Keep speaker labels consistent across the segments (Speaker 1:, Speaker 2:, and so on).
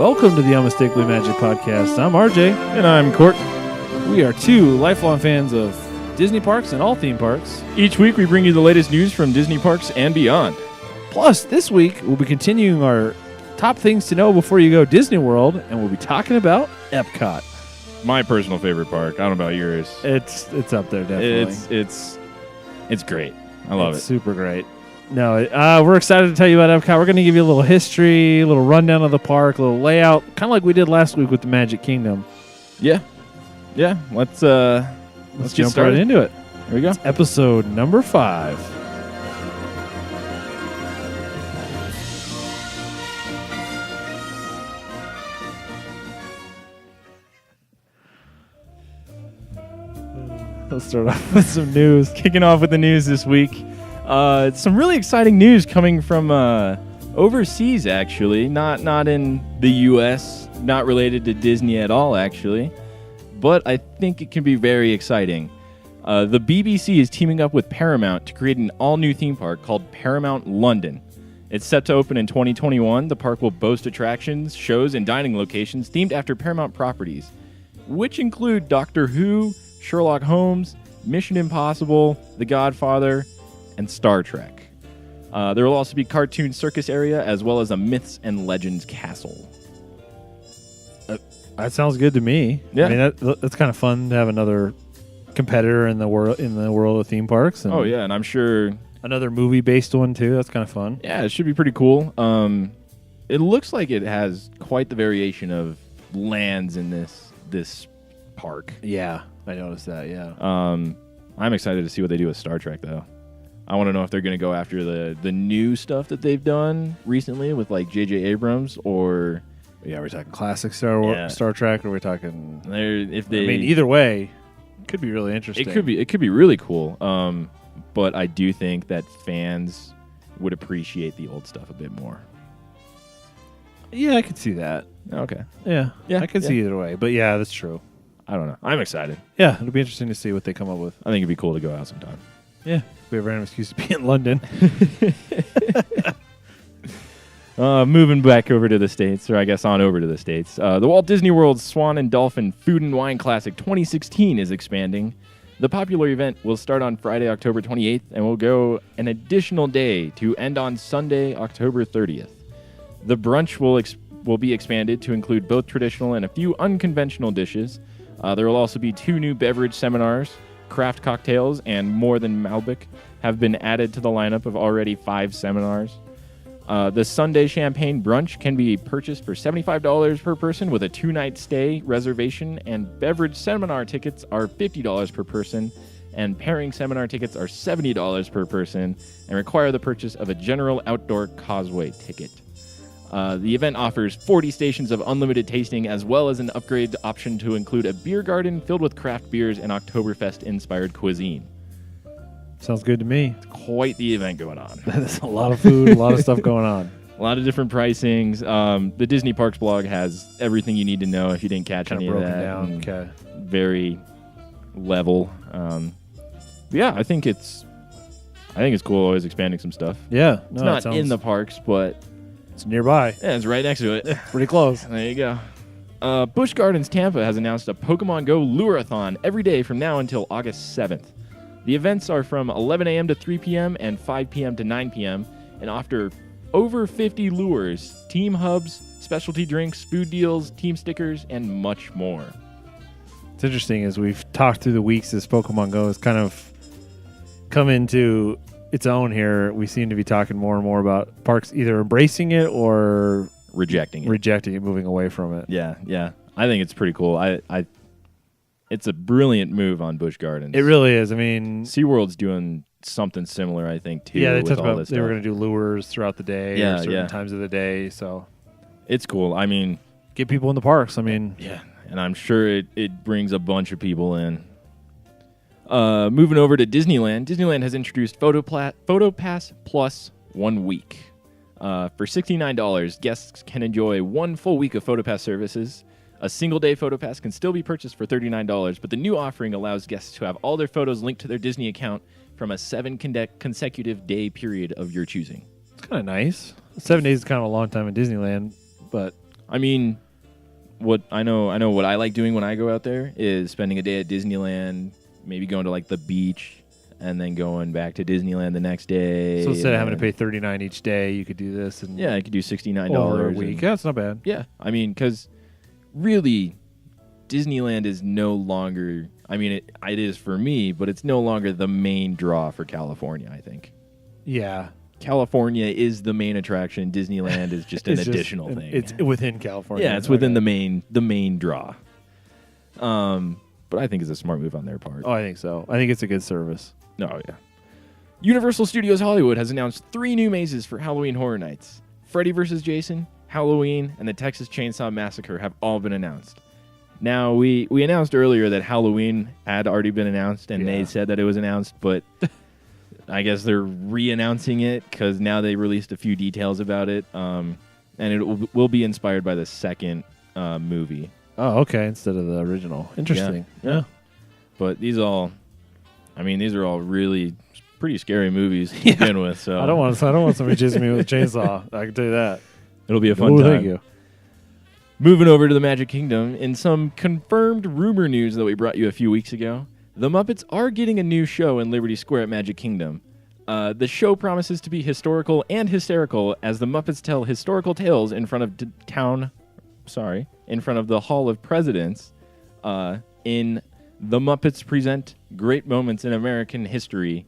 Speaker 1: Welcome to the Unmistakably Magic Podcast. I'm RJ.
Speaker 2: And I'm Court.
Speaker 1: We are two lifelong fans of Disney parks and all theme parks.
Speaker 2: Each week we bring you the latest news from Disney parks and beyond.
Speaker 1: Plus, this week we'll be continuing our top things to know before you go Disney World, and we'll be talking about Epcot.
Speaker 2: My personal favorite park. I don't know about yours.
Speaker 1: It's up there, definitely.
Speaker 2: It's great. I love it.
Speaker 1: Super great. No, we're excited to tell you about Epcot. We're going to give you a little history, a little rundown of the park, a little layout, kind of like we did last week with the Magic Kingdom.
Speaker 2: Yeah. Let's get
Speaker 1: jump
Speaker 2: started
Speaker 1: right into it.
Speaker 2: Here we go.
Speaker 1: It's episode number 5. Let's start off with some news.
Speaker 2: Kicking off with the news this week. Some really exciting news coming from overseas, actually. Not in the U.S., not related to Disney at all, actually. But I think it can be very exciting. The BBC is teaming up with Paramount to create an all-new theme park called Paramount London. It's set to open in 2021. The park will boast attractions, shows, and dining locations themed after Paramount properties, which include Doctor Who, Sherlock Holmes, Mission Impossible, The Godfather, and Star Trek. There will also be cartoon circus area as well as a Myths and Legends castle.
Speaker 1: That sounds good to me.
Speaker 2: Yeah.
Speaker 1: I mean, that's kind of fun to have another competitor in the world of theme parks. And
Speaker 2: Oh yeah, and I'm sure
Speaker 1: another movie-based one too. That's kind of fun.
Speaker 2: it should be pretty cool. It looks like it has quite the variation of lands in this park.
Speaker 1: Yeah, I noticed that. Yeah.
Speaker 2: I'm excited to see what they do with Star Trek though. I want to know if they're going to go after the new stuff that they've done recently with like J.J. Abrams, or
Speaker 1: Yeah, we're talking classic Star Trek, or we're talking. Either way, it could be really interesting.
Speaker 2: It could be really cool. But I do think that fans would appreciate the old stuff a bit more.
Speaker 1: Yeah, I could see that.
Speaker 2: Okay.
Speaker 1: Yeah, I could see either way. But yeah, that's true.
Speaker 2: I don't know. I'm excited.
Speaker 1: Yeah, it'll be interesting to see what they come up with.
Speaker 2: I think it'd be cool to go out sometime.
Speaker 1: Yeah, we have a random excuse to be in London.
Speaker 2: Moving back over to the States, or I guess on over to the States. The Walt Disney World Swan and Dolphin Food and Wine Classic 2016 is expanding. The popular event will start on Friday, October 28th, and will go an additional day to end on Sunday, October 30th. The brunch will be expanded to include both traditional and a few unconventional dishes. There will also be 2 new beverage seminars. Craft cocktails and More Than Malbec have been added to the lineup of already 5 seminars. The Sunday Champagne Brunch can be purchased for $75 per person with a 2-night stay reservation, and beverage seminar tickets are $50 per person, and pairing seminar tickets are $70 per person and require the purchase of a general outdoor causeway ticket. The event offers 40 stations of unlimited tasting, as well as an upgrade option to include a beer garden filled with craft beers and Oktoberfest-inspired cuisine.
Speaker 1: Sounds good to me.
Speaker 2: It's quite the event going on.
Speaker 1: There's a lot of food, a lot of stuff going on.
Speaker 2: A lot of different pricings. The Disney Parks blog has everything you need to know if you didn't catch any of that.
Speaker 1: Broken down. Okay.
Speaker 2: Very level. Yeah, I think it's cool always expanding some stuff.
Speaker 1: Yeah.
Speaker 2: It's not in the parks, but
Speaker 1: it's nearby.
Speaker 2: Yeah, it's right next to it.
Speaker 1: Pretty close.
Speaker 2: There you go. Busch Gardens Tampa has announced a Pokemon Go Lure-a-thon every day from now until August 7th. The events are from 11 a.m. to 3 p.m. and 5 p.m. to 9 p.m. and offer over 50 lures, team hubs, specialty drinks, food deals, team stickers, and much more.
Speaker 1: It's interesting as we've talked through the weeks as Pokemon Go has kind of come into its own here. We seem to be talking more and more about parks either embracing it or
Speaker 2: rejecting it,
Speaker 1: moving away from it.
Speaker 2: Yeah. I think it's pretty cool. It's a brilliant move on Busch Gardens.
Speaker 1: It really is. I mean,
Speaker 2: SeaWorld's doing something similar, I think, too.
Speaker 1: Yeah, they
Speaker 2: talked
Speaker 1: about they were going to do lures throughout the day or certain times of the day. So
Speaker 2: it's cool. I mean,
Speaker 1: get people in the parks. I mean,
Speaker 2: yeah, and I'm sure it brings a bunch of people in. Moving over to Disneyland. Disneyland has introduced PhotoPass Plus 1 week. For $69, guests can enjoy 1 full week of PhotoPass services. A single-day PhotoPass can still be purchased for $39, but the new offering allows guests to have all their photos linked to their Disney account from a 7 consecutive day period of your choosing.
Speaker 1: It's kind of nice. 7 days is kind of a long time in Disneyland, but
Speaker 2: I mean, what I know what I like doing when I go out there is spending a day at Disneyland, maybe going to like the beach, and then going back to Disneyland the next day.
Speaker 1: So instead of having to pay $39 each day, you could do this. And
Speaker 2: I could do $69
Speaker 1: over a week. Yeah, it's not bad.
Speaker 2: Yeah, I mean, because really, Disneyland is no longer. I mean, it is for me, but it's no longer the main draw for California. I think.
Speaker 1: Yeah.
Speaker 2: California is the main attraction. Disneyland is just an additional thing.
Speaker 1: It's within California.
Speaker 2: Yeah, it's within the main draw. But I think it's a smart move on their part.
Speaker 1: Oh, I think so. I think it's a good service.
Speaker 2: Oh, yeah. Universal Studios Hollywood has announced 3 new mazes for Halloween Horror Nights. Freddy vs. Jason, Halloween, and the Texas Chainsaw Massacre have all been announced. Now, we announced earlier that Halloween had already been announced, and they said that it was announced, but I guess they're re-announcing it because now they released a few details about it, and it will be inspired by the second movie.
Speaker 1: Oh, okay, instead of the original. Interesting. Yeah.
Speaker 2: But these are all really pretty scary movies to begin with. So
Speaker 1: I don't want somebody chasing me with a chainsaw. I can tell you that.
Speaker 2: It'll be a fun time.
Speaker 1: Thank you.
Speaker 2: Moving over to the Magic Kingdom, in some confirmed rumor news that we brought you a few weeks ago, the Muppets are getting a new show in Liberty Square at Magic Kingdom. The show promises to be historical and hysterical as the Muppets tell historical tales in front of in front of the Hall of Presidents in The Muppets Present Great Moments in American History,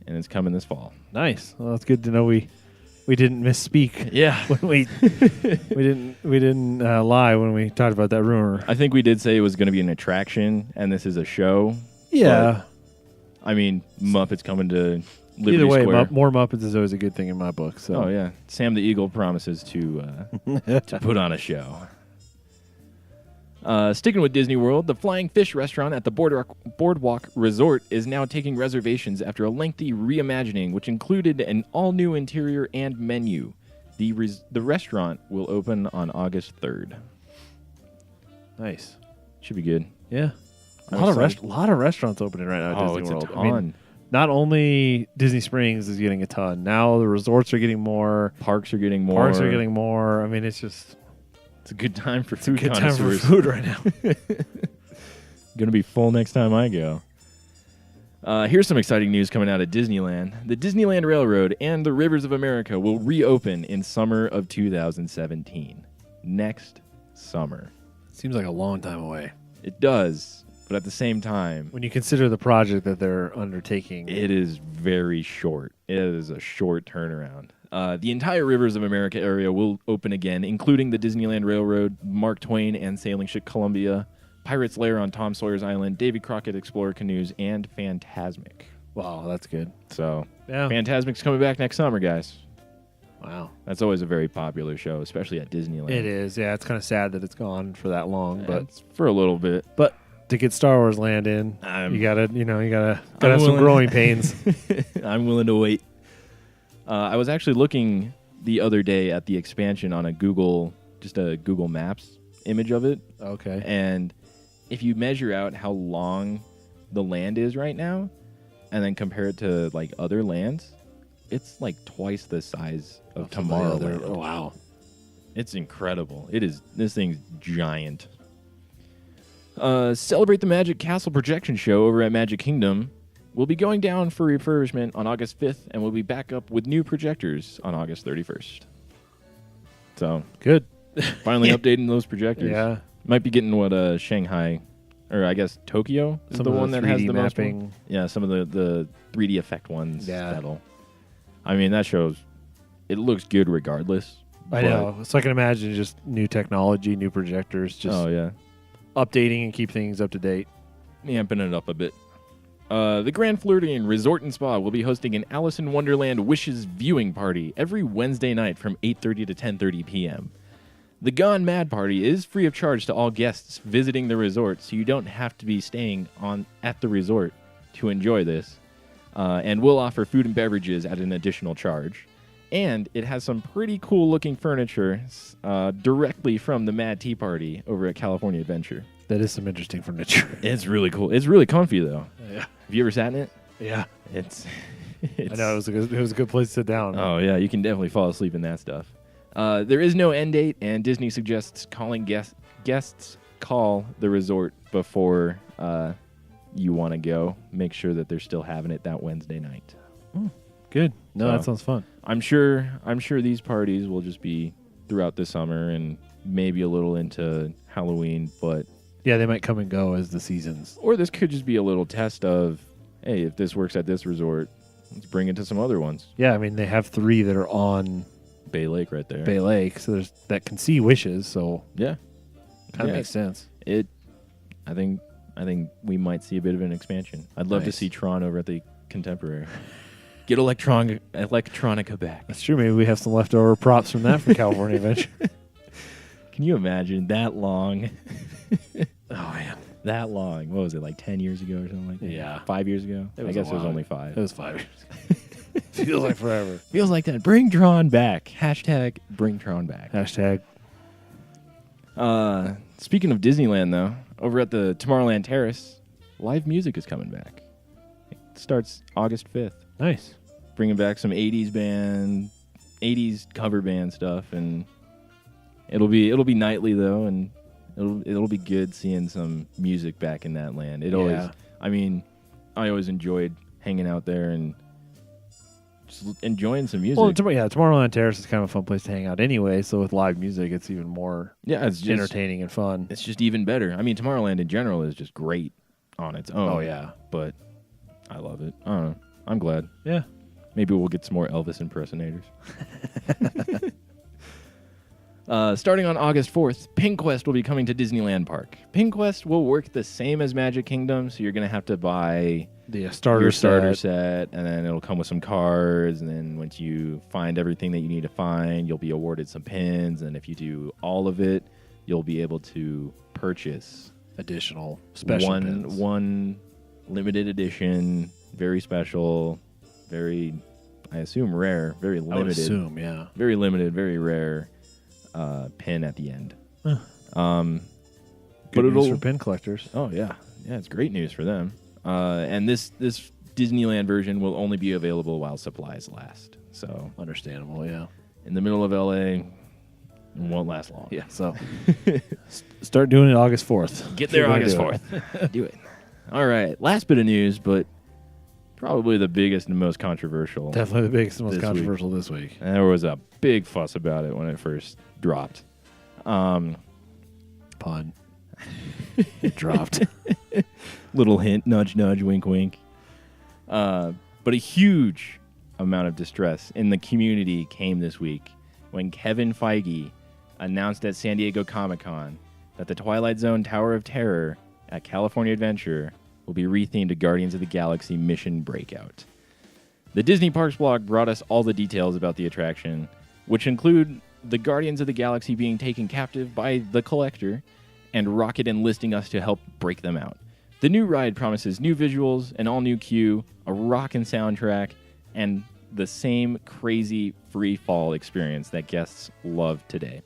Speaker 2: and it's coming this fall.
Speaker 1: Nice. Well, that's good to know we didn't misspeak.
Speaker 2: Yeah.
Speaker 1: When we didn't lie when we talked about that rumor.
Speaker 2: I think we did say it was going to be an attraction, and this is a show.
Speaker 1: Yeah.
Speaker 2: But, I mean, Muppets coming to Liberty
Speaker 1: Either way,
Speaker 2: Square.
Speaker 1: more Muppets is always a good thing in my book. So.
Speaker 2: Oh, yeah. Sam the Eagle promises to put on a show. Sticking with Disney World, the Flying Fish restaurant at the Boardwalk Resort is now taking reservations after a lengthy reimagining, which included an all-new interior and menu. The restaurant will open on August 3rd.
Speaker 1: Nice.
Speaker 2: Should be good.
Speaker 1: Yeah. A lot of restaurants opening right now at Disney World.
Speaker 2: A ton.
Speaker 1: I mean, not only Disney Springs is getting a ton. Now the resorts are getting more.
Speaker 2: Parks are getting more.
Speaker 1: I mean, it's just...
Speaker 2: It's a good time for food
Speaker 1: connoisseurs.
Speaker 2: It's a good time for
Speaker 1: food right now.
Speaker 2: Going to be full next time I go. Here's some exciting news coming out of Disneyland. The Disneyland Railroad and the Rivers of America will reopen in summer of 2017. Next summer.
Speaker 1: Seems like a long time away.
Speaker 2: It does, but at the same time...
Speaker 1: When you consider the project that they're undertaking...
Speaker 2: It is very short. It is a short turnaround. The entire Rivers of America area will open again, including the Disneyland Railroad, Mark Twain and Sailing Ship Columbia, Pirate's Lair on Tom Sawyer's Island, Davy Crockett Explorer Canoes, and Fantasmic.
Speaker 1: Wow, that's good.
Speaker 2: So,
Speaker 1: yeah.
Speaker 2: Fantasmic's coming back next summer, guys.
Speaker 1: Wow.
Speaker 2: That's always a very popular show, especially at Disneyland.
Speaker 1: It is, yeah. It's kind of sad that it's gone for that long, but
Speaker 2: it's for a little bit.
Speaker 1: But to get Star Wars Land in, you gotta have some growing pains.
Speaker 2: I'm willing to wait. I was actually looking the other day at the expansion on a Google Maps image of it.
Speaker 1: Okay.
Speaker 2: And if you measure out how long the land is right now, and then compare it to like other lands, it's like twice the size of Tomorrowland.
Speaker 1: Oh, wow.
Speaker 2: It's incredible. This thing's giant. Celebrate the Magic Castle projection show over at Magic Kingdom. We'll be going down for refurbishment on August 5th, and we'll be back up with new projectors on August 31st. So,
Speaker 1: good.
Speaker 2: Finally updating those projectors.
Speaker 1: Yeah.
Speaker 2: Might be getting what Shanghai, or I guess Tokyo is the one that has the
Speaker 1: mapping.
Speaker 2: Most. Yeah, some of the 3D effect ones.
Speaker 1: Yeah.
Speaker 2: I mean, that it looks good regardless.
Speaker 1: I know. So I can imagine just new technology, new projectors, just updating and keep things up to date.
Speaker 2: Amping it up a bit. The Grand Floridian Resort and Spa will be hosting an Alice in Wonderland Wishes viewing party every Wednesday night from 8:30 to 10:30 p.m. The Gone Mad Party is free of charge to all guests visiting the resort, so you don't have to be staying at the resort to enjoy this. And we'll offer food and beverages at an additional charge. And it has some pretty cool-looking furniture directly from the Mad Tea Party over at California Adventure.
Speaker 1: That is some interesting furniture.
Speaker 2: It's really cool. It's really comfy, though.
Speaker 1: Yeah.
Speaker 2: Have you ever sat in it?
Speaker 1: Yeah.
Speaker 2: It's
Speaker 1: I know. It was a good place to sit down.
Speaker 2: Oh, yeah. You can definitely fall asleep in that stuff. There is no end date, and Disney suggests calling guests call the resort before you want to go. Make sure that they're still having it that Wednesday night.
Speaker 1: Good. No,
Speaker 2: So,
Speaker 1: that sounds fun.
Speaker 2: I'm sure these parties will just be throughout the summer and maybe a little into Halloween, but
Speaker 1: Yeah, they might come and go as the seasons.
Speaker 2: or this could just be a little test of, hey, if this works at this resort, let's bring it to some other ones.
Speaker 1: Yeah, I mean, they have 3 that are on
Speaker 2: Bay Lake right there.
Speaker 1: Bay Lake, so there's that can see Wishes, so
Speaker 2: Yeah.
Speaker 1: kind of
Speaker 2: Yeah.
Speaker 1: makes sense.
Speaker 2: I think we might see a bit of an expansion. I'd love to
Speaker 1: Nice.
Speaker 2: see Tron over at the Contemporary. Get Electronica back.
Speaker 1: That's true. Maybe we have some leftover props from that for California Adventure.
Speaker 2: Can you imagine that long?
Speaker 1: Oh, man.
Speaker 2: That long. What was it, like 10 years ago or something like that?
Speaker 1: Yeah.
Speaker 2: 5 years ago?
Speaker 1: It
Speaker 2: I
Speaker 1: was
Speaker 2: guess
Speaker 1: a
Speaker 2: it was
Speaker 1: while.
Speaker 2: only 5.
Speaker 1: It was 5 years. Feels like forever.
Speaker 2: Feels like that. Bring Tron back. Hashtag bring Tron back.
Speaker 1: Hashtag.
Speaker 2: Speaking of Disneyland, though, over at the Tomorrowland Terrace, live music is coming back. It starts August 5th.
Speaker 1: Nice.
Speaker 2: Bringing back some 80s cover band stuff, and it'll be nightly though, and it'll be good seeing some music back in that land. It always, I always enjoyed hanging out there and just enjoying some music.
Speaker 1: Well, Tomorrowland Terrace is kind of a fun place to hang out anyway, so with live music, it's even more
Speaker 2: it's just
Speaker 1: entertaining and fun.
Speaker 2: It's just even better. I mean, Tomorrowland in general is just great on its own.
Speaker 1: Oh, yeah.
Speaker 2: But I love it. I don't know. I'm glad.
Speaker 1: Yeah.
Speaker 2: Maybe we'll get some more Elvis impersonators. Starting on August 4th, Ping Quest will be coming to Disneyland Park. Ping Quest will work the same as Magic Kingdom, so you're going to have to buy
Speaker 1: The starter
Speaker 2: set, and then it'll come with some cards, and then once you find everything that you need to find, you'll be awarded some pins, and if you do all of it, you'll be able to purchase
Speaker 1: additional special pins.
Speaker 2: one limited edition, very special, very, I assume, rare, very limited.
Speaker 1: I would assume, yeah.
Speaker 2: Very limited, very rare pin at the end.
Speaker 1: Good
Speaker 2: But
Speaker 1: news
Speaker 2: it'll
Speaker 1: for pin collectors.
Speaker 2: Oh yeah, it's great news for them. And this Disneyland version will only be available while supplies last. So
Speaker 1: Understandable, yeah.
Speaker 2: in the middle of LA, it won't last long.
Speaker 1: Yeah, so start doing it August 4th.
Speaker 2: Get there
Speaker 1: If you're
Speaker 2: August
Speaker 1: gonna do
Speaker 2: 4th. Do it. All right, last bit of news, but probably the biggest and most controversial.
Speaker 1: Definitely the biggest and most
Speaker 2: This week.
Speaker 1: controversial this week.
Speaker 2: And there was a big fuss about it when it first dropped.
Speaker 1: Pun. It dropped.
Speaker 2: Little hint, nudge, nudge, wink, wink. But a huge amount of distress in the community came this week when Kevin Feige announced at San Diego Comic-Con that the Twilight Zone Tower of Terror at California Adventure will be rethemed to Guardians of the Galaxy Mission Breakout. The Disney Parks blog brought us all the details about the attraction, which include the Guardians of the Galaxy being taken captive by the Collector and Rocket enlisting us to help break them out. The new ride promises new visuals, an all-new queue, a rockin' soundtrack, and the same crazy free fall experience that guests love today.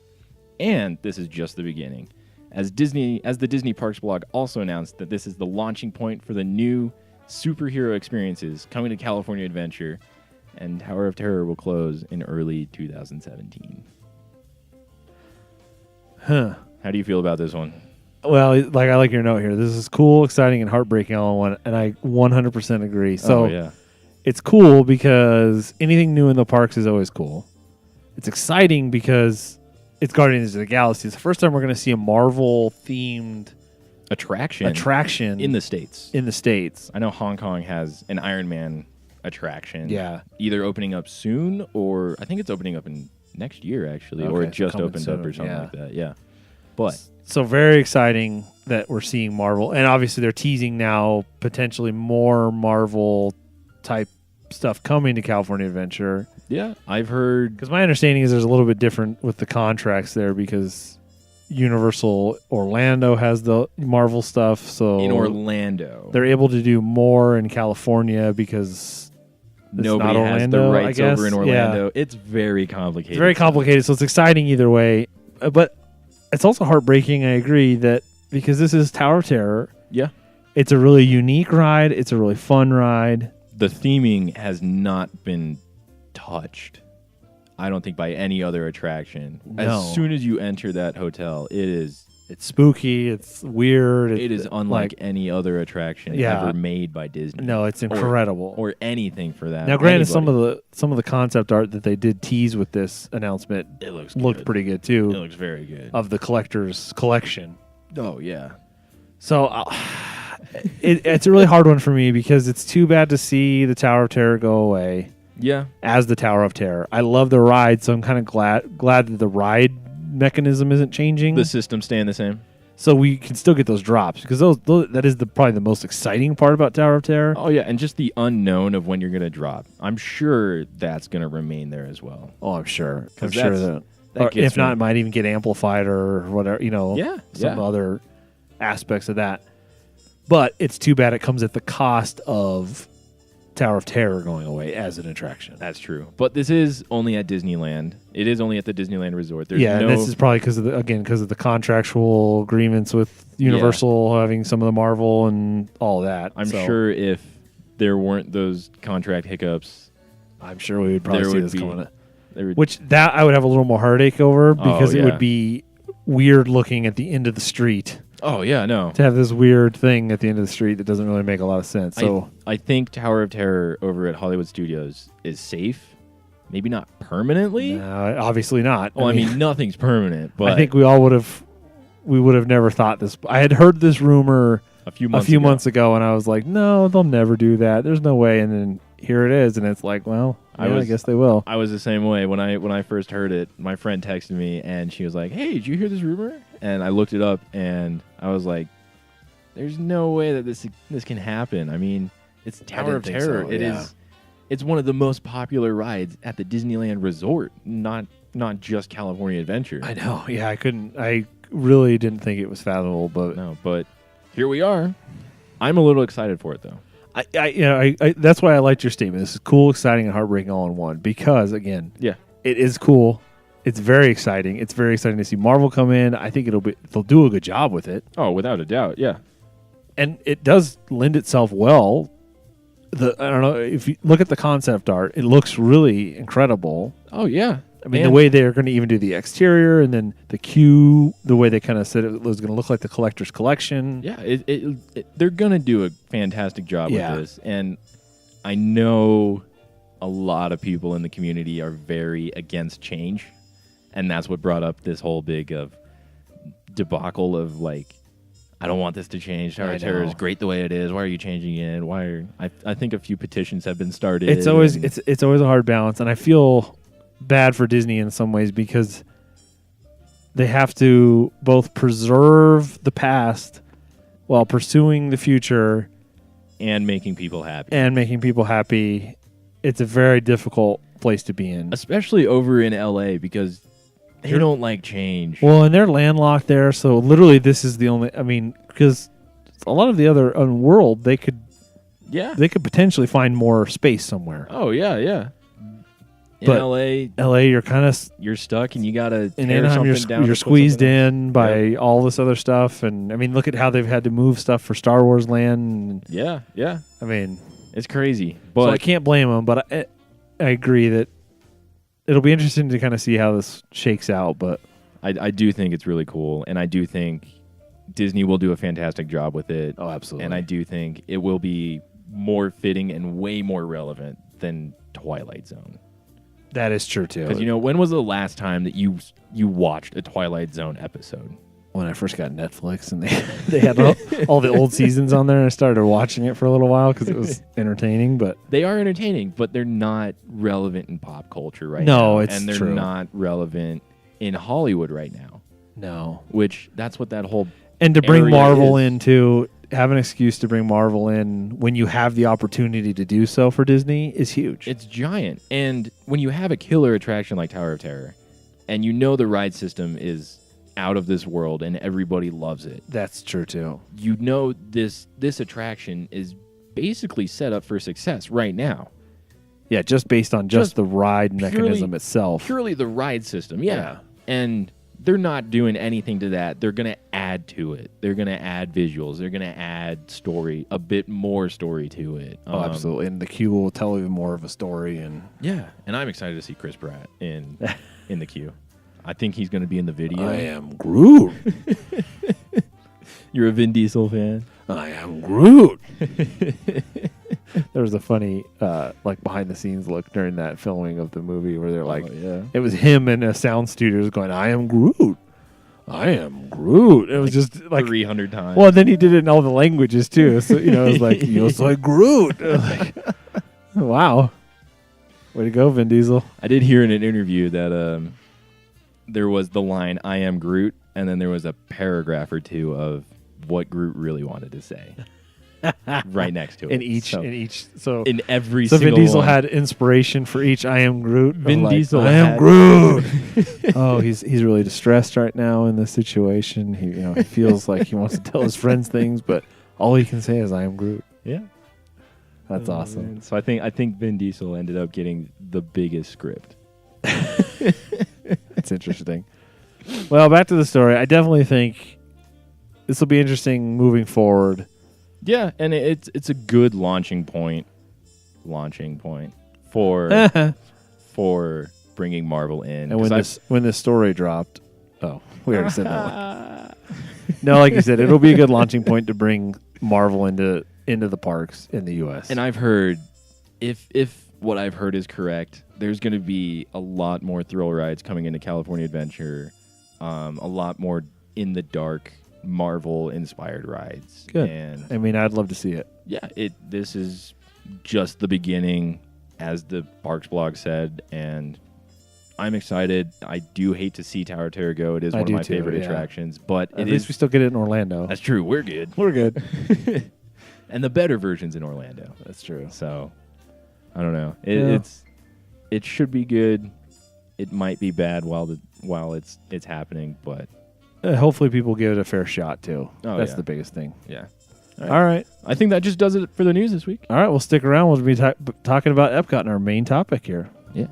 Speaker 2: And this is just the beginning. As the Disney Parks blog also announced that this is the launching point for the new superhero experiences coming to California Adventure, and Tower of Terror will close in early 2017.
Speaker 1: Huh.
Speaker 2: How do you feel about this one?
Speaker 1: Well, I like your note here. This is cool, exciting, and heartbreaking all in one, and I 100% agree. So
Speaker 2: yeah.
Speaker 1: It's cool because anything new in the parks is always cool. It's exciting because it's Guardians of the Galaxy. It's the first time we're going to see a Marvel-themed
Speaker 2: attraction in the States.
Speaker 1: In the States.
Speaker 2: I know Hong Kong has an Iron Man attraction.
Speaker 1: Yeah.
Speaker 2: Either opening up soon, or I think it's opening up in next year, actually, or it just opened up or something like that. Yeah. But
Speaker 1: so very exciting that we're seeing Marvel. And obviously they're teasing now potentially more Marvel-type stuff coming to California Adventure.
Speaker 2: Yeah, I've heard...
Speaker 1: Because my understanding is there's a little bit different with the contracts there because Universal Orlando has the Marvel stuff. So
Speaker 2: in Orlando,
Speaker 1: they're able to do more in California because
Speaker 2: nobody
Speaker 1: not
Speaker 2: has
Speaker 1: Orlando,
Speaker 2: the rights over in Orlando.
Speaker 1: Yeah.
Speaker 2: It's very complicated.
Speaker 1: It's very complicated, so it's exciting either way. But it's also heartbreaking, I agree, that because this is Tower of Terror.
Speaker 2: Yeah.
Speaker 1: It's a really unique ride. It's a really fun ride.
Speaker 2: The theming has not been touched. I don't think, by any other attraction.
Speaker 1: No.
Speaker 2: As soon as you enter that hotel, it's
Speaker 1: spooky. It's weird.
Speaker 2: It is unlike any other attraction ever made by Disney.
Speaker 1: No, it's incredible.
Speaker 2: Or anything for that.
Speaker 1: Now, granted, some of the concept art that they did tease with this announcement looked pretty good too.
Speaker 2: It looks very good.
Speaker 1: Of the collector's collection.
Speaker 2: Oh yeah.
Speaker 1: So it's a really hard one for me because it's too bad to see the Tower of Terror go away.
Speaker 2: Yeah.
Speaker 1: As the Tower of Terror, I love the ride, so I'm kind of glad that the ride mechanism isn't changing.
Speaker 2: The system staying the same.
Speaker 1: So we can still get those drops because that is probably the most exciting part about Tower of Terror.
Speaker 2: Oh yeah, and just the unknown of when you're going to drop. I'm sure that's going to remain there as well.
Speaker 1: Oh, I'm sure.
Speaker 2: I'm sure that
Speaker 1: or if not, it might even get amplified or whatever. Some
Speaker 2: Yeah.
Speaker 1: other aspects of that. But it's too bad it comes at the cost of Tower of Terror going away as an attraction.
Speaker 2: That's true. But this is only at Disneyland. It is only at the Disneyland Resort. There's
Speaker 1: and this is probably because of the contractual agreements with Universal having some of the Marvel and all that.
Speaker 2: I'm sure if there weren't those contract hiccups,
Speaker 1: I'm sure we would probably see this coming. Which I would have a little more heartache over because it would be weird looking at the end of the street.
Speaker 2: Oh, yeah, no.
Speaker 1: To have this weird thing at the end of the street that doesn't really make a lot of sense. So
Speaker 2: I think Tower of Terror over at Hollywood Studios is safe. Maybe not permanently.
Speaker 1: No, obviously not.
Speaker 2: Well, I mean, nothing's permanent. But
Speaker 1: I think we would have never thought this. I had heard this rumor
Speaker 2: a few months ago,
Speaker 1: and I was like, no, they'll never do that. There's no way. And then here it is, and it's like, well, I guess they will.
Speaker 2: I was the same way when I first heard it. My friend texted me, and she was like, "Hey, did you hear this rumor?" And I looked it up, and I was like, "There's no way that this can happen." I mean, it's Tower of Terror. It's one of the most popular rides at the Disneyland Resort, not just California Adventure.
Speaker 1: I know. Yeah, I really didn't think it was fathomable,
Speaker 2: but here we are. I'm a little excited for it though.
Speaker 1: I that's why I liked your statement. This is cool, exciting, and heartbreaking all in one. Because again, it is cool. It's very exciting. It's very exciting to see Marvel come in. I think they'll do a good job with it.
Speaker 2: Oh, without a doubt, yeah.
Speaker 1: And it does lend itself well. I don't know if you look at the concept art, it looks really incredible.
Speaker 2: Oh yeah.
Speaker 1: I mean, the way they're going to even do the exterior and then the queue, the way they kind of said it was going to look like the collector's collection.
Speaker 2: Yeah, they're going to do a fantastic job with this. And I know a lot of people in the community are very against change. And that's what brought up this whole big debacle of like, I don't want this to change. Tower of Terror is great the way it is. Why are you changing it? I think a few petitions have been started.
Speaker 1: It's always a hard balance. And I feel bad for Disney in some ways because they have to both preserve the past while pursuing the future
Speaker 2: and making people happy.
Speaker 1: It's a very difficult place to be in,
Speaker 2: especially over in LA because they don't like change.
Speaker 1: Well, and they're landlocked there, so literally this is the only. I mean, because a lot of the other world they could potentially find more space somewhere.
Speaker 2: Oh yeah. In LA, you're stuck, and you gotta.
Speaker 1: In Anaheim, you're squeezed in by all this other stuff, and I mean, look at how they've had to move stuff for Star Wars Land.
Speaker 2: Yeah.
Speaker 1: I mean,
Speaker 2: it's crazy, but
Speaker 1: so I can't blame them. But I agree that it'll be interesting to kind of see how this shakes out. But
Speaker 2: I do think it's really cool, and I do think Disney will do a fantastic job with it.
Speaker 1: Oh, absolutely.
Speaker 2: And I do think it will be more fitting and way more relevant than Twilight Zone.
Speaker 1: That is true too.
Speaker 2: Because when was the last time that you watched a Twilight Zone episode?
Speaker 1: When I first got Netflix and they had all the old seasons on there, and I started watching it for a little while because it was entertaining. But
Speaker 2: they are entertaining, but they're not relevant in pop culture right now.
Speaker 1: No, it's
Speaker 2: and they're
Speaker 1: true.
Speaker 2: Not relevant in Hollywood right now.
Speaker 1: No,
Speaker 2: which that's what that whole
Speaker 1: and to bring Marvel into. Have an excuse to bring Marvel in when you have the opportunity to do so for Disney is huge.
Speaker 2: It's giant. And when you have a killer attraction like Tower of Terror, and the ride system is out of this world and everybody loves it.
Speaker 1: That's true too.
Speaker 2: This attraction is basically set up for success right now.
Speaker 1: Yeah, just based on just the ride mechanism itself.
Speaker 2: Purely the ride system, yeah. And they're not doing anything to that. They're going to add to it. They're going to add visuals. They're going to add story, a bit more story to it.
Speaker 1: Oh, absolutely. And the queue will tell even more of a story. And
Speaker 2: yeah, and I'm excited to see Chris Pratt in the queue. I think he's going to be in the video.
Speaker 1: I am Groot.
Speaker 2: You're a Vin Diesel fan?
Speaker 1: I am Groot. There was a funny, behind the scenes look during that filming of the movie where they're like, it was him in a sound studio going, I am Groot. I am Groot. It was just like
Speaker 2: 300 times.
Speaker 1: Well, then he did it in all the languages too. So, it was like, yo soy Groot. Like, wow. Way to go, Vin Diesel.
Speaker 2: I did hear in an interview that there was the line, I am Groot, and then there was a paragraph or two of what Groot really wanted to say. Right next to it.
Speaker 1: In
Speaker 2: every
Speaker 1: so
Speaker 2: single
Speaker 1: Vin Diesel
Speaker 2: one.
Speaker 1: had inspiration for each I am Groot.
Speaker 2: Diesel
Speaker 1: I am Groot. Oh, he's really distressed right now in this situation. He feels like he wants to tell his friends things, but all he can say is I am Groot.
Speaker 2: Yeah.
Speaker 1: That's awesome.
Speaker 2: Man. So I think Vin Diesel ended up getting the biggest script.
Speaker 1: That's interesting. Well, back to the story. I definitely think this will be interesting moving forward.
Speaker 2: Yeah, and it's a good launching point for bringing Marvel in.
Speaker 1: And when this story dropped, we already said that. No, like you said, it'll be a good launching point to bring Marvel into the parks in the U.S.
Speaker 2: And I've heard, if what I've heard is correct, there's going to be a lot more thrill rides coming into California Adventure, a lot more in the dark Marvel-inspired rides.
Speaker 1: Good.
Speaker 2: And
Speaker 1: I'd love to see it.
Speaker 2: Yeah, this is just the beginning, as the Parks blog said, and I'm excited. I do hate to see Tower of Terror go. It is one of my favorite attractions, but
Speaker 1: at least we still get it in Orlando.
Speaker 2: That's true. We're good.
Speaker 1: We're good.
Speaker 2: And the better version's in Orlando.
Speaker 1: That's true.
Speaker 2: So, I don't know. It should be good. It might be bad while it's happening, but
Speaker 1: hopefully people give it a fair shot too. That's
Speaker 2: yeah.
Speaker 1: the biggest thing.
Speaker 2: Yeah.
Speaker 1: All right.
Speaker 2: I think that just does it for the news this week.
Speaker 1: All right. We'll stick around. We'll be talking about Epcot in our main topic here.
Speaker 2: Yeah.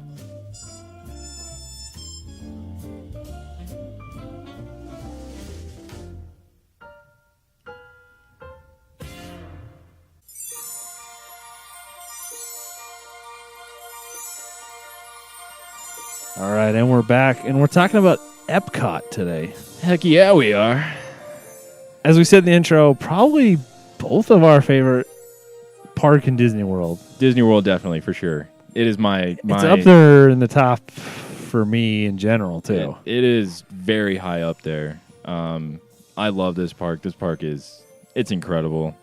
Speaker 1: All right, and we're back, and we're talking about Epcot today.
Speaker 2: Heck yeah, we are.
Speaker 1: As we said in the intro, probably both of our favorite park in Disney World.
Speaker 2: Disney World, definitely, for sure. It is my...
Speaker 1: It's up there in the top for me in general, too.
Speaker 2: It is very high up there. I love this park. This park it's incredible.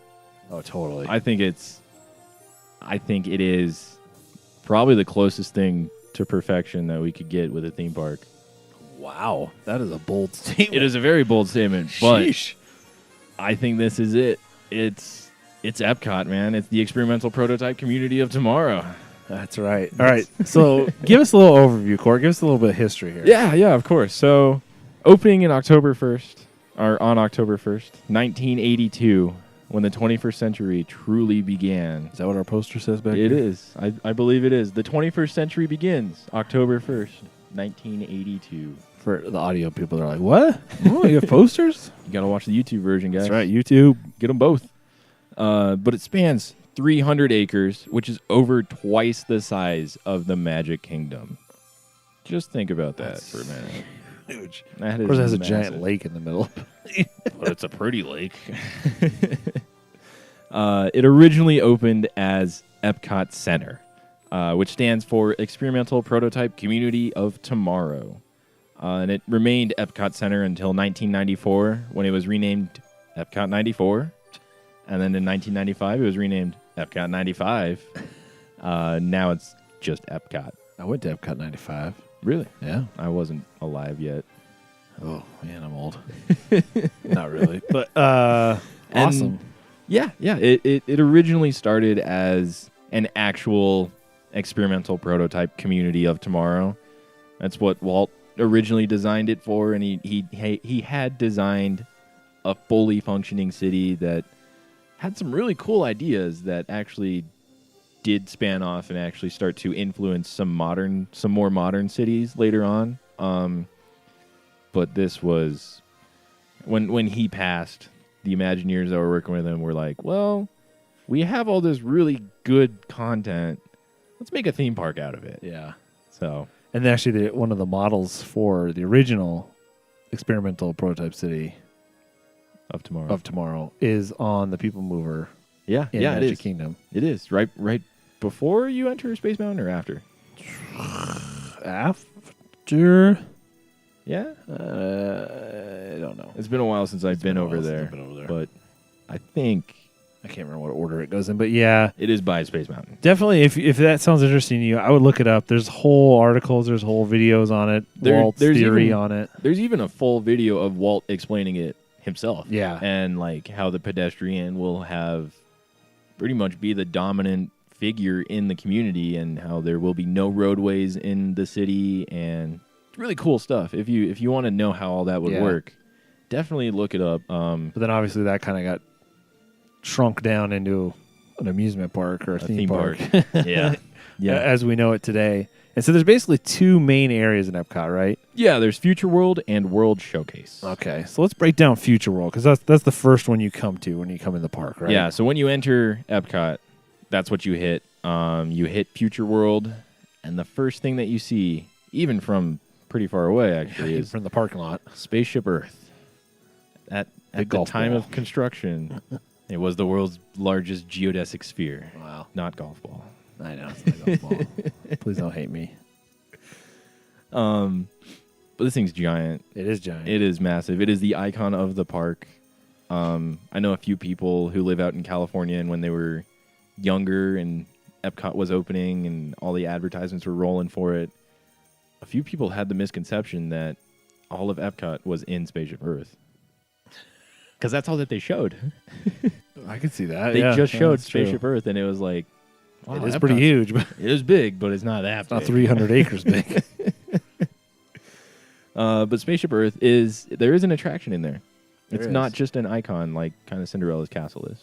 Speaker 1: Oh, totally.
Speaker 2: I think it is probably the closest thing to perfection that we could get with a theme park.
Speaker 1: Wow, that is a bold statement.
Speaker 2: It is a very bold statement, but I think this is it. It's Epcot, man. It's the experimental prototype community of tomorrow.
Speaker 1: That's right. All right, so give us a little overview, Corey. Give us a little bit of history here.
Speaker 2: Yeah, of course. So, opening on October 1st, 1982, when the 21st century truly began.
Speaker 1: Is that what our poster says back here?
Speaker 2: It is. I believe it is. The 21st century begins October 1st, 1982.
Speaker 1: For the audio people, they're like, what? Oh, you have posters?
Speaker 2: You got to watch the YouTube version, guys.
Speaker 1: That's right, YouTube.
Speaker 2: Get them both. But it spans 300 acres, which is over twice the size of the Magic Kingdom. Just think about that for a minute.
Speaker 1: Huge.
Speaker 2: That
Speaker 1: of course, it has
Speaker 2: massive.
Speaker 1: a giant lake in the middle.
Speaker 2: But it's a pretty lake. It originally opened as Epcot Center, which stands for Experimental Prototype Community of Tomorrow. And it remained Epcot Center until 1994, when it was renamed Epcot 94. And then in 1995, it was renamed Epcot 95. Now it's just Epcot.
Speaker 1: I went to Epcot 95.
Speaker 2: Really?
Speaker 1: Yeah.
Speaker 2: I wasn't alive yet.
Speaker 1: Oh, man, I'm old. Not really. But awesome.
Speaker 2: Yeah. It originally started as an actual experimental prototype community of tomorrow. That's what Walt originally designed it for, and he had designed a fully functioning city that had some really cool ideas that actually did span off and actually start to influence some more modern cities later on. but this was when he passed. The Imagineers that were working with him were like, well, we have all this really good content. Let's make a theme park out of it.
Speaker 1: Yeah.
Speaker 2: So,
Speaker 1: and actually, one of the models for the original experimental prototype city
Speaker 2: of tomorrow
Speaker 1: is on the People Mover.
Speaker 2: Yeah,
Speaker 1: in
Speaker 2: yeah,
Speaker 1: Magic
Speaker 2: it is.
Speaker 1: Kingdom.
Speaker 2: It is right before you enter Space Mountain or after.
Speaker 1: After.
Speaker 2: Yeah,
Speaker 1: I don't know.
Speaker 2: it's been a while since I've been over there, but I think
Speaker 1: I can't remember what order it goes in, but yeah,
Speaker 2: it is by Space Mountain.
Speaker 1: definitely. If that sounds interesting to you, I would look it up. There's whole articles, there's whole videos on it. Walt's theory on it.
Speaker 2: There's even a full video of Walt explaining it himself.
Speaker 1: Yeah,
Speaker 2: and like how the pedestrian will have pretty much be the dominant figure in the community, and how there will be no roadways in the city, and really cool stuff. If you want to know how all that would work, definitely look it up.
Speaker 1: But then obviously that kind of got shrunk down into an amusement park or a theme park.
Speaker 2: yeah,
Speaker 1: as we know it today. And so there's basically two main areas in Epcot, right?
Speaker 2: Yeah, there's Future World and World Showcase.
Speaker 1: Okay, so let's break down Future World, because that's the first one you come to when you come in the park, right?
Speaker 2: Yeah, so when you enter Epcot, that's what you hit. You hit Future World, and the first thing that you see, even from pretty far away, actually, is
Speaker 1: from the parking lot.
Speaker 2: Spaceship Earth. At the time of construction, it was the world's largest geodesic sphere.
Speaker 1: Wow.
Speaker 2: Not golf ball.
Speaker 1: I know. It's not a golf ball. Please don't hate me.
Speaker 2: But this thing's giant.
Speaker 1: It is giant.
Speaker 2: It is massive. It is the icon of the park. I know a few people who live out in California, and when they were younger and Epcot was opening and all the advertisements were rolling for it, a few people had the misconception that all of Epcot was in Spaceship Earth. Because that's all that they showed.
Speaker 1: I can see that.
Speaker 2: They just showed Spaceship Earth, and it was like, wow,
Speaker 1: it is pretty huge. But
Speaker 2: it is big, but it's not that big.
Speaker 1: Not 300 acres big.
Speaker 2: But Spaceship Earth there is an attraction in there. It's
Speaker 1: There
Speaker 2: not
Speaker 1: is.
Speaker 2: just an icon like kind of Cinderella's castle is.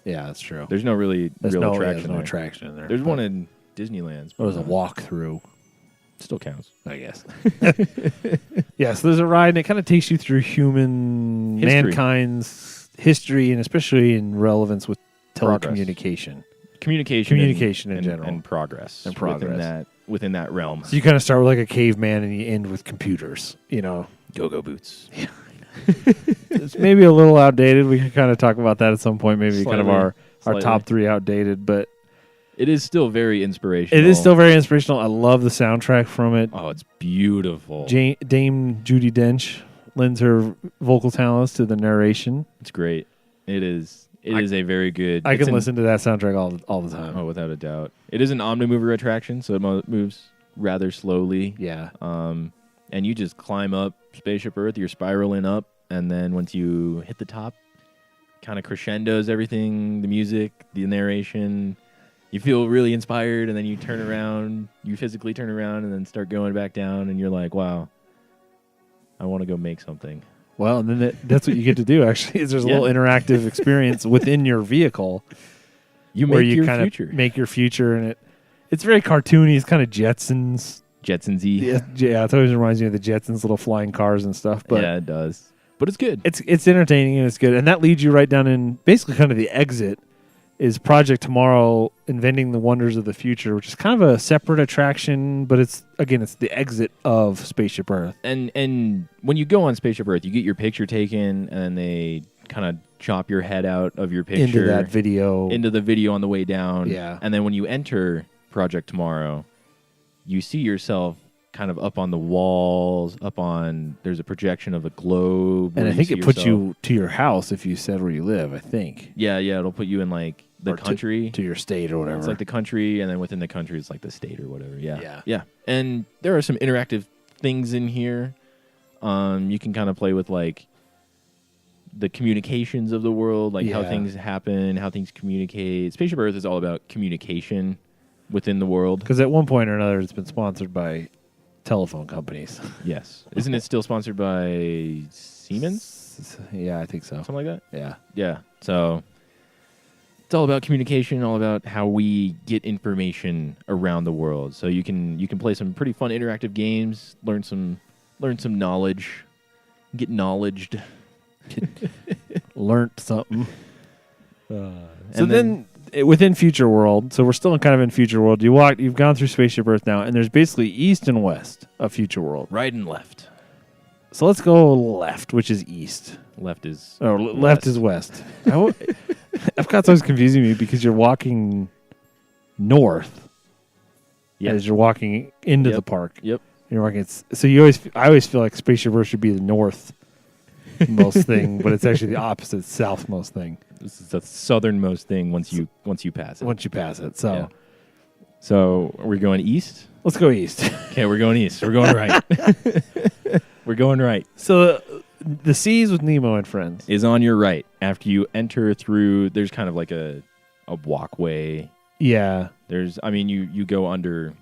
Speaker 1: Yeah, that's true.
Speaker 2: There's no real
Speaker 1: There's
Speaker 2: attraction
Speaker 1: no
Speaker 2: there.
Speaker 1: attraction in there.
Speaker 2: There's one in Disneyland's.
Speaker 1: It was a walkthrough.
Speaker 2: Still counts.
Speaker 1: I guess. Yeah, so there's a ride, and it kind of takes you through mankind's history, and especially in relevance with telecommunication.
Speaker 2: Communication
Speaker 1: in general.
Speaker 2: And progress.
Speaker 1: And progress.
Speaker 2: Within that realm.
Speaker 1: So you kind of start with like a caveman, and you end with computers,
Speaker 2: Go-go boots.
Speaker 1: It's maybe a little outdated. We can kind of talk about that at some point. Maybe kind of our
Speaker 2: Slightly.
Speaker 1: top three outdated, but
Speaker 2: It is still very inspirational.
Speaker 1: it is still very inspirational. I love the soundtrack from it.
Speaker 2: Oh, it's beautiful.
Speaker 1: Dame Judi Dench lends her vocal talents to the narration.
Speaker 2: It's great. It is a very good...
Speaker 1: I can listen to that soundtrack all the time.
Speaker 2: Oh, without a doubt. It is an Omnimover attraction, so it moves rather slowly.
Speaker 1: Yeah.
Speaker 2: And you just climb up Spaceship Earth. You're spiraling up, and then once you hit the top, kind of crescendos everything, the music, the narration. You feel really inspired, and then you turn around. You physically turn around and then start going back down, and you're like, wow, I want to go make something.
Speaker 1: Well, and then that's what you get to do, actually, is there's a little interactive experience within your vehicle.
Speaker 2: Where you
Speaker 1: kind of
Speaker 2: future.
Speaker 1: make your future, and it's very cartoony. It's kind of Jetsons.
Speaker 2: Jetsons-y.
Speaker 1: Yeah, it always reminds me of the Jetsons, little flying cars and stuff. But
Speaker 2: yeah, it does. But it's good.
Speaker 1: It's entertaining, and it's good. And that leads you right down in basically kind of the exit is Project Tomorrow, Inventing the Wonders of the Future, which is kind of a separate attraction, but it's the exit of Spaceship Earth.
Speaker 2: And when you go on Spaceship Earth, you get your picture taken, and they kind of chop your head out of your picture.
Speaker 1: Into that video.
Speaker 2: Into the video on the way down.
Speaker 1: Yeah.
Speaker 2: And then when you enter Project Tomorrow, you see yourself kind of up on the walls, there's a projection of a globe.
Speaker 1: And I think it puts you to your house if you said where you live, I think.
Speaker 2: Yeah, it'll put you in like the country.
Speaker 1: To your state or whatever.
Speaker 2: It's like the country, and then within the country, it's like the state or whatever. Yeah.
Speaker 1: Yeah.
Speaker 2: And there are some interactive things in here. You can kind of play with like the communications of the world, like how things happen, how things communicate. Spaceship Earth is all about communication within the world.
Speaker 1: Because at one point or another, it's been sponsored by telephone companies.
Speaker 2: Yes. Isn't it still sponsored by Siemens?
Speaker 1: Yeah, I think so.
Speaker 2: Something like that?
Speaker 1: Yeah.
Speaker 2: Yeah. So it's all about communication, all about how we get information around the world. So you can play some pretty fun interactive games, learn some learn some knowledge, get knowledged.
Speaker 1: Learned something.
Speaker 2: And
Speaker 1: then within Future World, so we're still kind of in Future World. You've gone through Spaceship Earth now, and there's basically east and west of Future World.
Speaker 2: right and left.
Speaker 1: So let's go left, which is east.
Speaker 2: Left is
Speaker 1: Left is west. Epcot's always confusing me because you're walking north as you're walking into the park.
Speaker 2: Yep.
Speaker 1: You're walking. I always feel like Spaceship Earth should be the north most thing, but it's actually the opposite, southmost thing.
Speaker 2: This is the southernmost thing once you pass it.
Speaker 1: Once you pass it,
Speaker 2: So we're going east.
Speaker 1: Let's go east.
Speaker 2: Okay, we're going east. We're going right. We're going right.
Speaker 1: So the Seas with Nemo and Friends
Speaker 2: Is on your right. After you enter through, there's kind of like a walkway.
Speaker 1: Yeah.
Speaker 2: You go under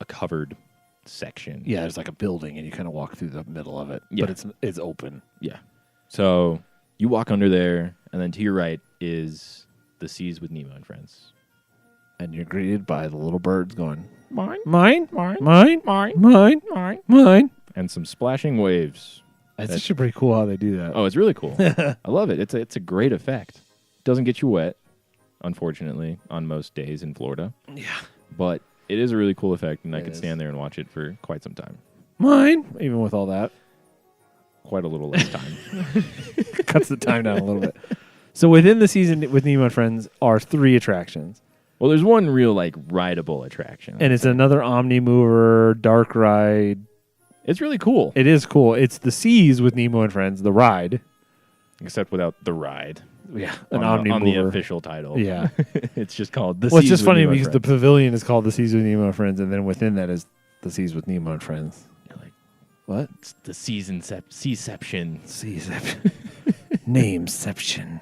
Speaker 2: a covered section.
Speaker 1: Yeah, there's like a building, and you kind of walk through the middle of it, but it's open.
Speaker 2: Yeah. So you walk under there, and then to your right is the Seas with Nemo and Friends.
Speaker 1: And you're greeted by the little birds going,
Speaker 2: Mine,
Speaker 1: mine,
Speaker 2: mine,
Speaker 1: mine,
Speaker 2: mine,
Speaker 1: mine,
Speaker 2: mine,
Speaker 1: mine.
Speaker 2: and some splashing waves.
Speaker 1: That's actually pretty cool how they do that.
Speaker 2: Oh, it's really cool. I love it. It's a great effect. Doesn't get you wet, unfortunately, on most days in Florida.
Speaker 1: Yeah.
Speaker 2: But it is a really cool effect, and I could
Speaker 1: is.
Speaker 2: stand there and watch it for quite some time.
Speaker 1: Mine, even with all that.
Speaker 2: Quite a little less time.
Speaker 1: Cuts the time down a little bit. So within the season with Nemo and Friends are 3 attractions.
Speaker 2: Well, there's one real, rideable attraction.
Speaker 1: And it's another Omni Mover, dark ride.
Speaker 2: It's really cool.
Speaker 1: It is cool. It's the Seas with Nemo and Friends, the ride.
Speaker 2: Except without the ride.
Speaker 1: Yeah.
Speaker 2: On the official title.
Speaker 1: Yeah.
Speaker 2: It's just called the
Speaker 1: Well, it's
Speaker 2: Seas
Speaker 1: just
Speaker 2: with
Speaker 1: funny
Speaker 2: Nemo and
Speaker 1: because the
Speaker 2: Friends.
Speaker 1: pavilion is called the Seas with Nemo and Friends, and then within that is the Seas with Nemo and Friends.
Speaker 2: You're like,
Speaker 1: What?
Speaker 2: it's the Seaception.
Speaker 1: Seaception. Nameception.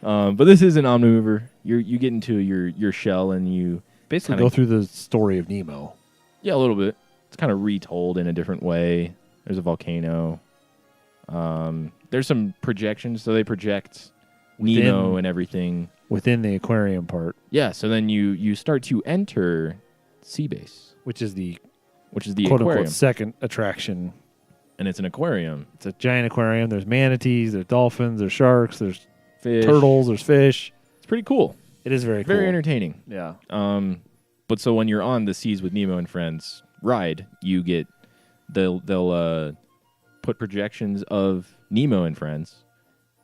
Speaker 2: But this is an Omni Mover. You get into your shell and you
Speaker 1: Basically go through the story of Nemo.
Speaker 2: Yeah, a little bit. It's kind of retold in a different way. There's a volcano. There's some projections, so they project Nemo and everything
Speaker 1: within the aquarium part.
Speaker 2: Yeah, so then you start to enter Sea Base,
Speaker 1: which is the
Speaker 2: quote
Speaker 1: aquarium.
Speaker 2: unquote
Speaker 1: Second attraction.
Speaker 2: And it's an aquarium.
Speaker 1: It's a giant aquarium. There's manatees, there's dolphins, there's sharks, there's
Speaker 2: Fish.
Speaker 1: turtles, there's fish.
Speaker 2: It's pretty cool.
Speaker 1: It is very cool.
Speaker 2: Very entertaining.
Speaker 1: Yeah.
Speaker 2: But so when you're on the Seas with Nemo and Friends ride, you get they'll put projections of Nemo and Friends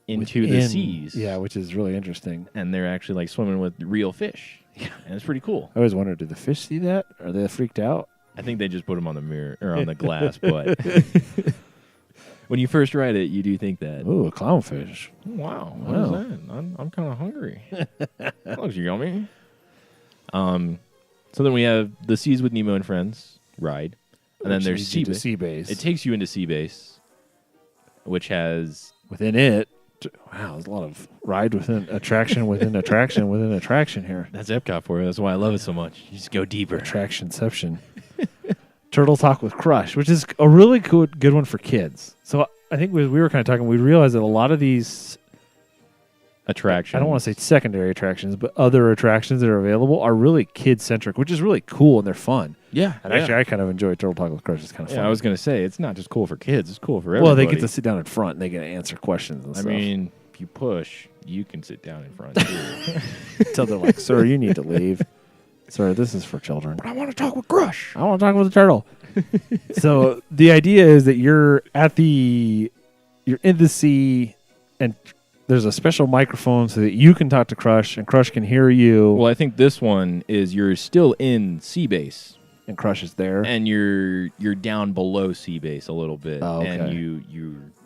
Speaker 2: into the seas.
Speaker 1: Yeah, which is really interesting.
Speaker 2: And they're actually swimming with real fish. Yeah, and it's pretty cool.
Speaker 1: I always wondered, do the fish see that? Are they freaked out?
Speaker 2: I think they just put them on the mirror or on the glass, but when you first ride it, you do think that.
Speaker 1: Ooh, a clownfish.
Speaker 2: Wow, what is that? I'm kind of hungry. That looks yummy. So then we have the Seas with Nemo and Friends ride, and then there's
Speaker 1: Sea Base.
Speaker 2: It takes you into Sea Base, which has
Speaker 1: within it. Wow, there's a lot of ride within attraction within attraction within attraction here.
Speaker 2: That's Epcot for you. That's why I love it so much. You just go deeper.
Speaker 1: Attractionception. Turtle Talk with Crush, which is a really good one for kids. So I think we were kind of talking, we realized that a lot of these
Speaker 2: attractions,
Speaker 1: I don't want to say secondary attractions, but other attractions that are available are really kid-centric, which is really cool and they're fun.
Speaker 2: Yeah.
Speaker 1: And actually, I kind of enjoy Turtle Talk with Crush. It's kind of fun.
Speaker 2: Yeah, I was going to say, it's not just cool for kids. It's cool for everybody.
Speaker 1: Well, they get to sit down in front and they get to answer questions and stuff.
Speaker 2: I mean, if you push, you can sit down in front, too.
Speaker 1: Until they're like, sir, you need to leave. Sir, this is for children.
Speaker 2: But I want to talk with Crush.
Speaker 1: I want to talk with the turtle. So the idea is that you're in the sea and there's a special microphone so that you can talk to Crush and Crush can hear you.
Speaker 2: Well, I think this one is you're still in Sea Base.
Speaker 1: And Crush is there.
Speaker 2: And you're down below Sea Base a little bit.
Speaker 1: Oh, okay.
Speaker 2: And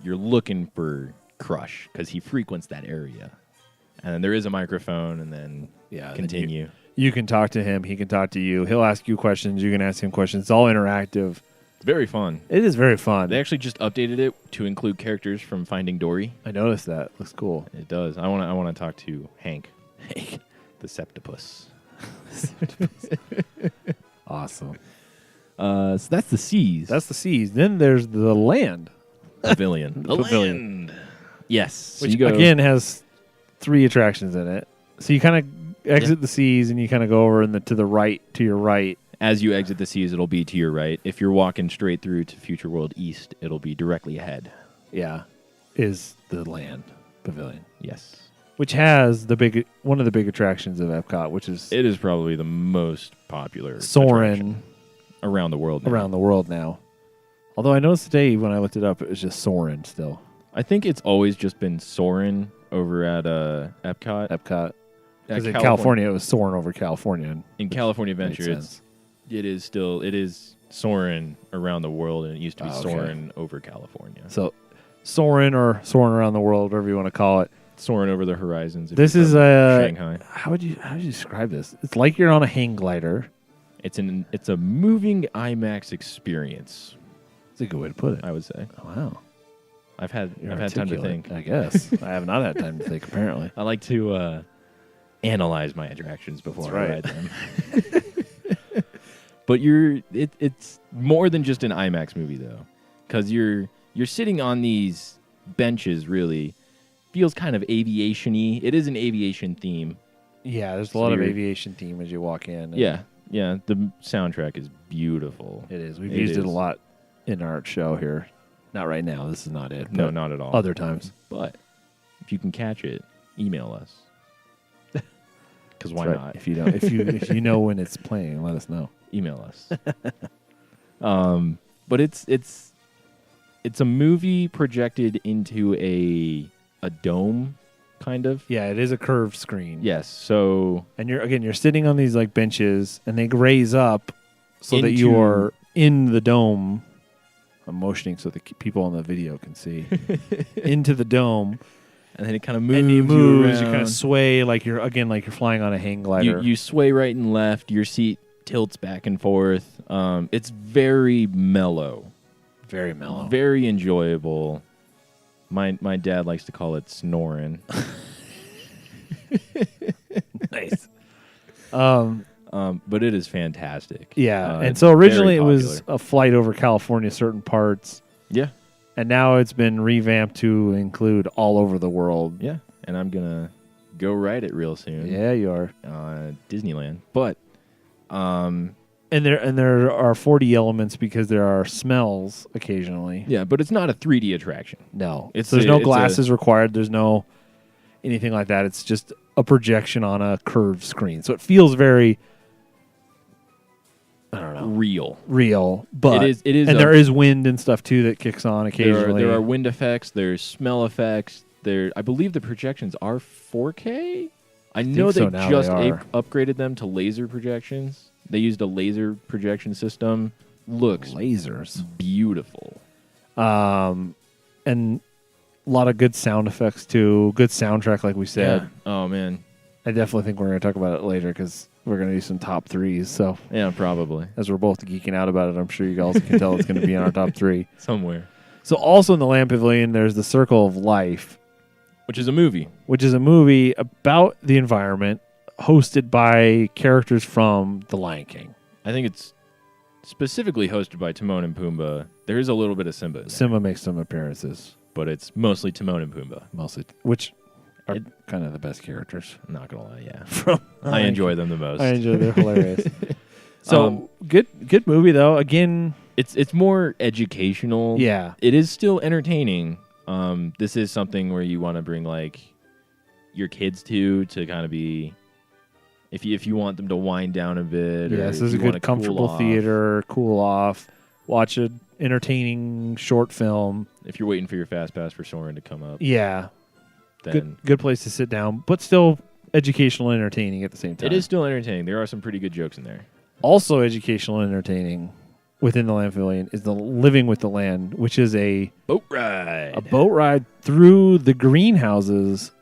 Speaker 2: you're looking for Crush because he frequents that area. And then there is a microphone and then continue.
Speaker 1: You can talk to him. He can talk to you. He'll ask you questions. You can ask him questions. It's all interactive.
Speaker 2: It's very fun.
Speaker 1: It is very fun.
Speaker 2: They actually just updated it to include characters from Finding Dory.
Speaker 1: I noticed that. Looks cool.
Speaker 2: It does. I want to talk to Hank, the Septipus.
Speaker 1: Awesome.
Speaker 2: So that's the Seas.
Speaker 1: That's the Seas. Then there's the land.
Speaker 2: Pavilion.
Speaker 1: The pavilion.
Speaker 2: Land. Yes.
Speaker 1: Which, again, has 3 attractions in it. So you kind of exit the Seas and you kind of go over to the right, to your right.
Speaker 2: As you exit the seas, it'll be to your right. If you're walking straight through to Future World East, it'll be directly ahead.
Speaker 1: Yeah, is the land pavilion,
Speaker 2: Yes.
Speaker 1: which has one of the big attractions of Epcot, which is
Speaker 2: It is probably the most popular
Speaker 1: Soarin'
Speaker 2: attraction around the world now.
Speaker 1: around the world now. Although I noticed today when I looked it up, it was just Soarin' still.
Speaker 2: I think it's always just been Soarin' over at Epcot.
Speaker 1: Epcot. Because
Speaker 2: At
Speaker 1: in California, it was Soarin' over California.
Speaker 2: In California Adventure,
Speaker 1: sense.
Speaker 2: it is Soarin' around the world, and it used to be Soarin' over California.
Speaker 1: So Soarin' or Soarin' around the world, whatever you want to call it.
Speaker 2: Soaring over the horizons.
Speaker 1: This is
Speaker 2: Shanghai.
Speaker 1: How would you describe this? It's like you're on a hang glider.
Speaker 2: It's a moving IMAX experience.
Speaker 1: That's a good way to put it.
Speaker 2: I would say.
Speaker 1: Oh, wow.
Speaker 2: I've had time to
Speaker 1: articulate,
Speaker 2: think.
Speaker 1: I guess. I have not had time to think, apparently.
Speaker 2: I like to analyze my attractions before I ride them. But it's more than just an IMAX movie though, because you're sitting on these benches. Really feels kind of aviation-y. It is an aviation theme.
Speaker 1: Yeah, there's a lot of aviation theme as you walk in.
Speaker 2: Yeah. The soundtrack is beautiful.
Speaker 1: It is. We've used it a lot in our show here. Not right now. This is not it.
Speaker 2: No, not at all.
Speaker 1: Other times.
Speaker 2: But if you can catch it, email us. Because why not?
Speaker 1: If you don't, if you know when it's playing, let us know.
Speaker 2: Email us. But it's a movie projected into a dome, kind of.
Speaker 1: Yeah, it is a curved screen.
Speaker 2: Yes. So
Speaker 1: and you're sitting on these like benches, and they raise up so that you are in the dome. I'm motioning so the people on the video can see into the dome.
Speaker 2: And then it kind of moves.
Speaker 1: And you
Speaker 2: around.
Speaker 1: kind of sway like you're flying on a hang glider.
Speaker 2: You sway right and left. Your seat tilts back and forth. It's very mellow.
Speaker 1: Very mellow.
Speaker 2: Very enjoyable. My dad likes to call it snoring.
Speaker 1: Nice.
Speaker 2: But it is fantastic.
Speaker 1: Yeah. And so originally it was a flight over California, certain parts.
Speaker 2: Yeah.
Speaker 1: And now it's been revamped to include all over the world.
Speaker 2: Yeah. And I'm going to go ride it real soon.
Speaker 1: Yeah, you are.
Speaker 2: Disneyland. But
Speaker 1: and there are 40 elements because there are smells occasionally.
Speaker 2: Yeah, but it's not a 3D attraction.
Speaker 1: No. There's no glasses required. There's no anything like that. It's just a projection on a curved screen. So it feels very, I don't know, real. But
Speaker 2: it is,
Speaker 1: and there is wind and stuff too that kicks on occasionally.
Speaker 2: There are wind effects. There's smell effects. I believe the projections are 4K. I know they just upgraded them to laser projections. They used a laser projection system. Looks
Speaker 1: lasers
Speaker 2: beautiful.
Speaker 1: And a lot of good sound effects too. Good soundtrack, like we said.
Speaker 2: Yeah. Oh man,
Speaker 1: I definitely think we're going to talk about it later because we're going to do some top threes. So
Speaker 2: yeah, probably.
Speaker 1: As we're both geeking out about it, I'm sure you guys can tell it's going to be in our top three
Speaker 2: somewhere.
Speaker 1: So also in the Land Pavilion, there's the Circle of Life,
Speaker 2: which is a movie
Speaker 1: about the environment, hosted by characters from The Lion King.
Speaker 2: I think it's specifically hosted by Timon and Pumbaa. There is a little bit of Simba in there.
Speaker 1: Simba makes some appearances.
Speaker 2: But it's mostly Timon and Pumbaa.
Speaker 1: Which are kind of the best characters.
Speaker 2: I'm not going to lie, yeah. I enjoy them the most.
Speaker 1: I enjoy them. They're hilarious. So, good movie, though. Again,
Speaker 2: it's more educational.
Speaker 1: Yeah.
Speaker 2: It is still entertaining. This is something where you want to bring, like, your kids to kind of be... If you want them to wind down a bit.
Speaker 1: Yeah, this is a good, comfortable theater, cool off, watch an entertaining short film.
Speaker 2: If you're waiting for your Fast Pass for Soarin' to come up.
Speaker 1: Yeah.
Speaker 2: Then
Speaker 1: good place to sit down, but still educational and entertaining at the same time.
Speaker 2: It is still entertaining. There are some pretty good jokes in there.
Speaker 1: Also educational and entertaining within the Land Pavilion is the Living with the Land, which is a
Speaker 2: boat ride.
Speaker 1: A boat ride through the greenhouses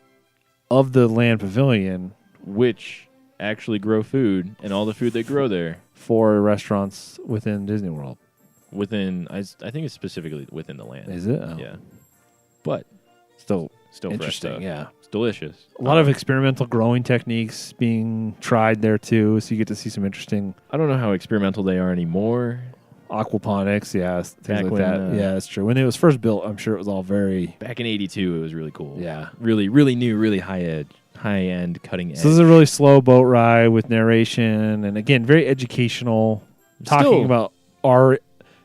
Speaker 1: of the Land Pavilion,
Speaker 2: which actually grow food, and all the food they grow there
Speaker 1: for restaurants within Disney World.
Speaker 2: I think it's specifically within the land.
Speaker 1: Is it? Oh.
Speaker 2: Yeah, but
Speaker 1: still
Speaker 2: interesting.
Speaker 1: Fresh stuff. Yeah,
Speaker 2: it's delicious.
Speaker 1: A lot of experimental growing techniques being tried there too, so you get to see some interesting.
Speaker 2: I don't know how experimental they are anymore.
Speaker 1: Aquaponics, yeah, things like that. Yeah, that's true. When it was first built, I'm sure it was all very.
Speaker 2: Back in '82, it was really cool.
Speaker 1: Yeah,
Speaker 2: really, really new, really high high-end, cutting-edge.
Speaker 1: So this is a really slow boat ride with narration, and again, very educational, talking about our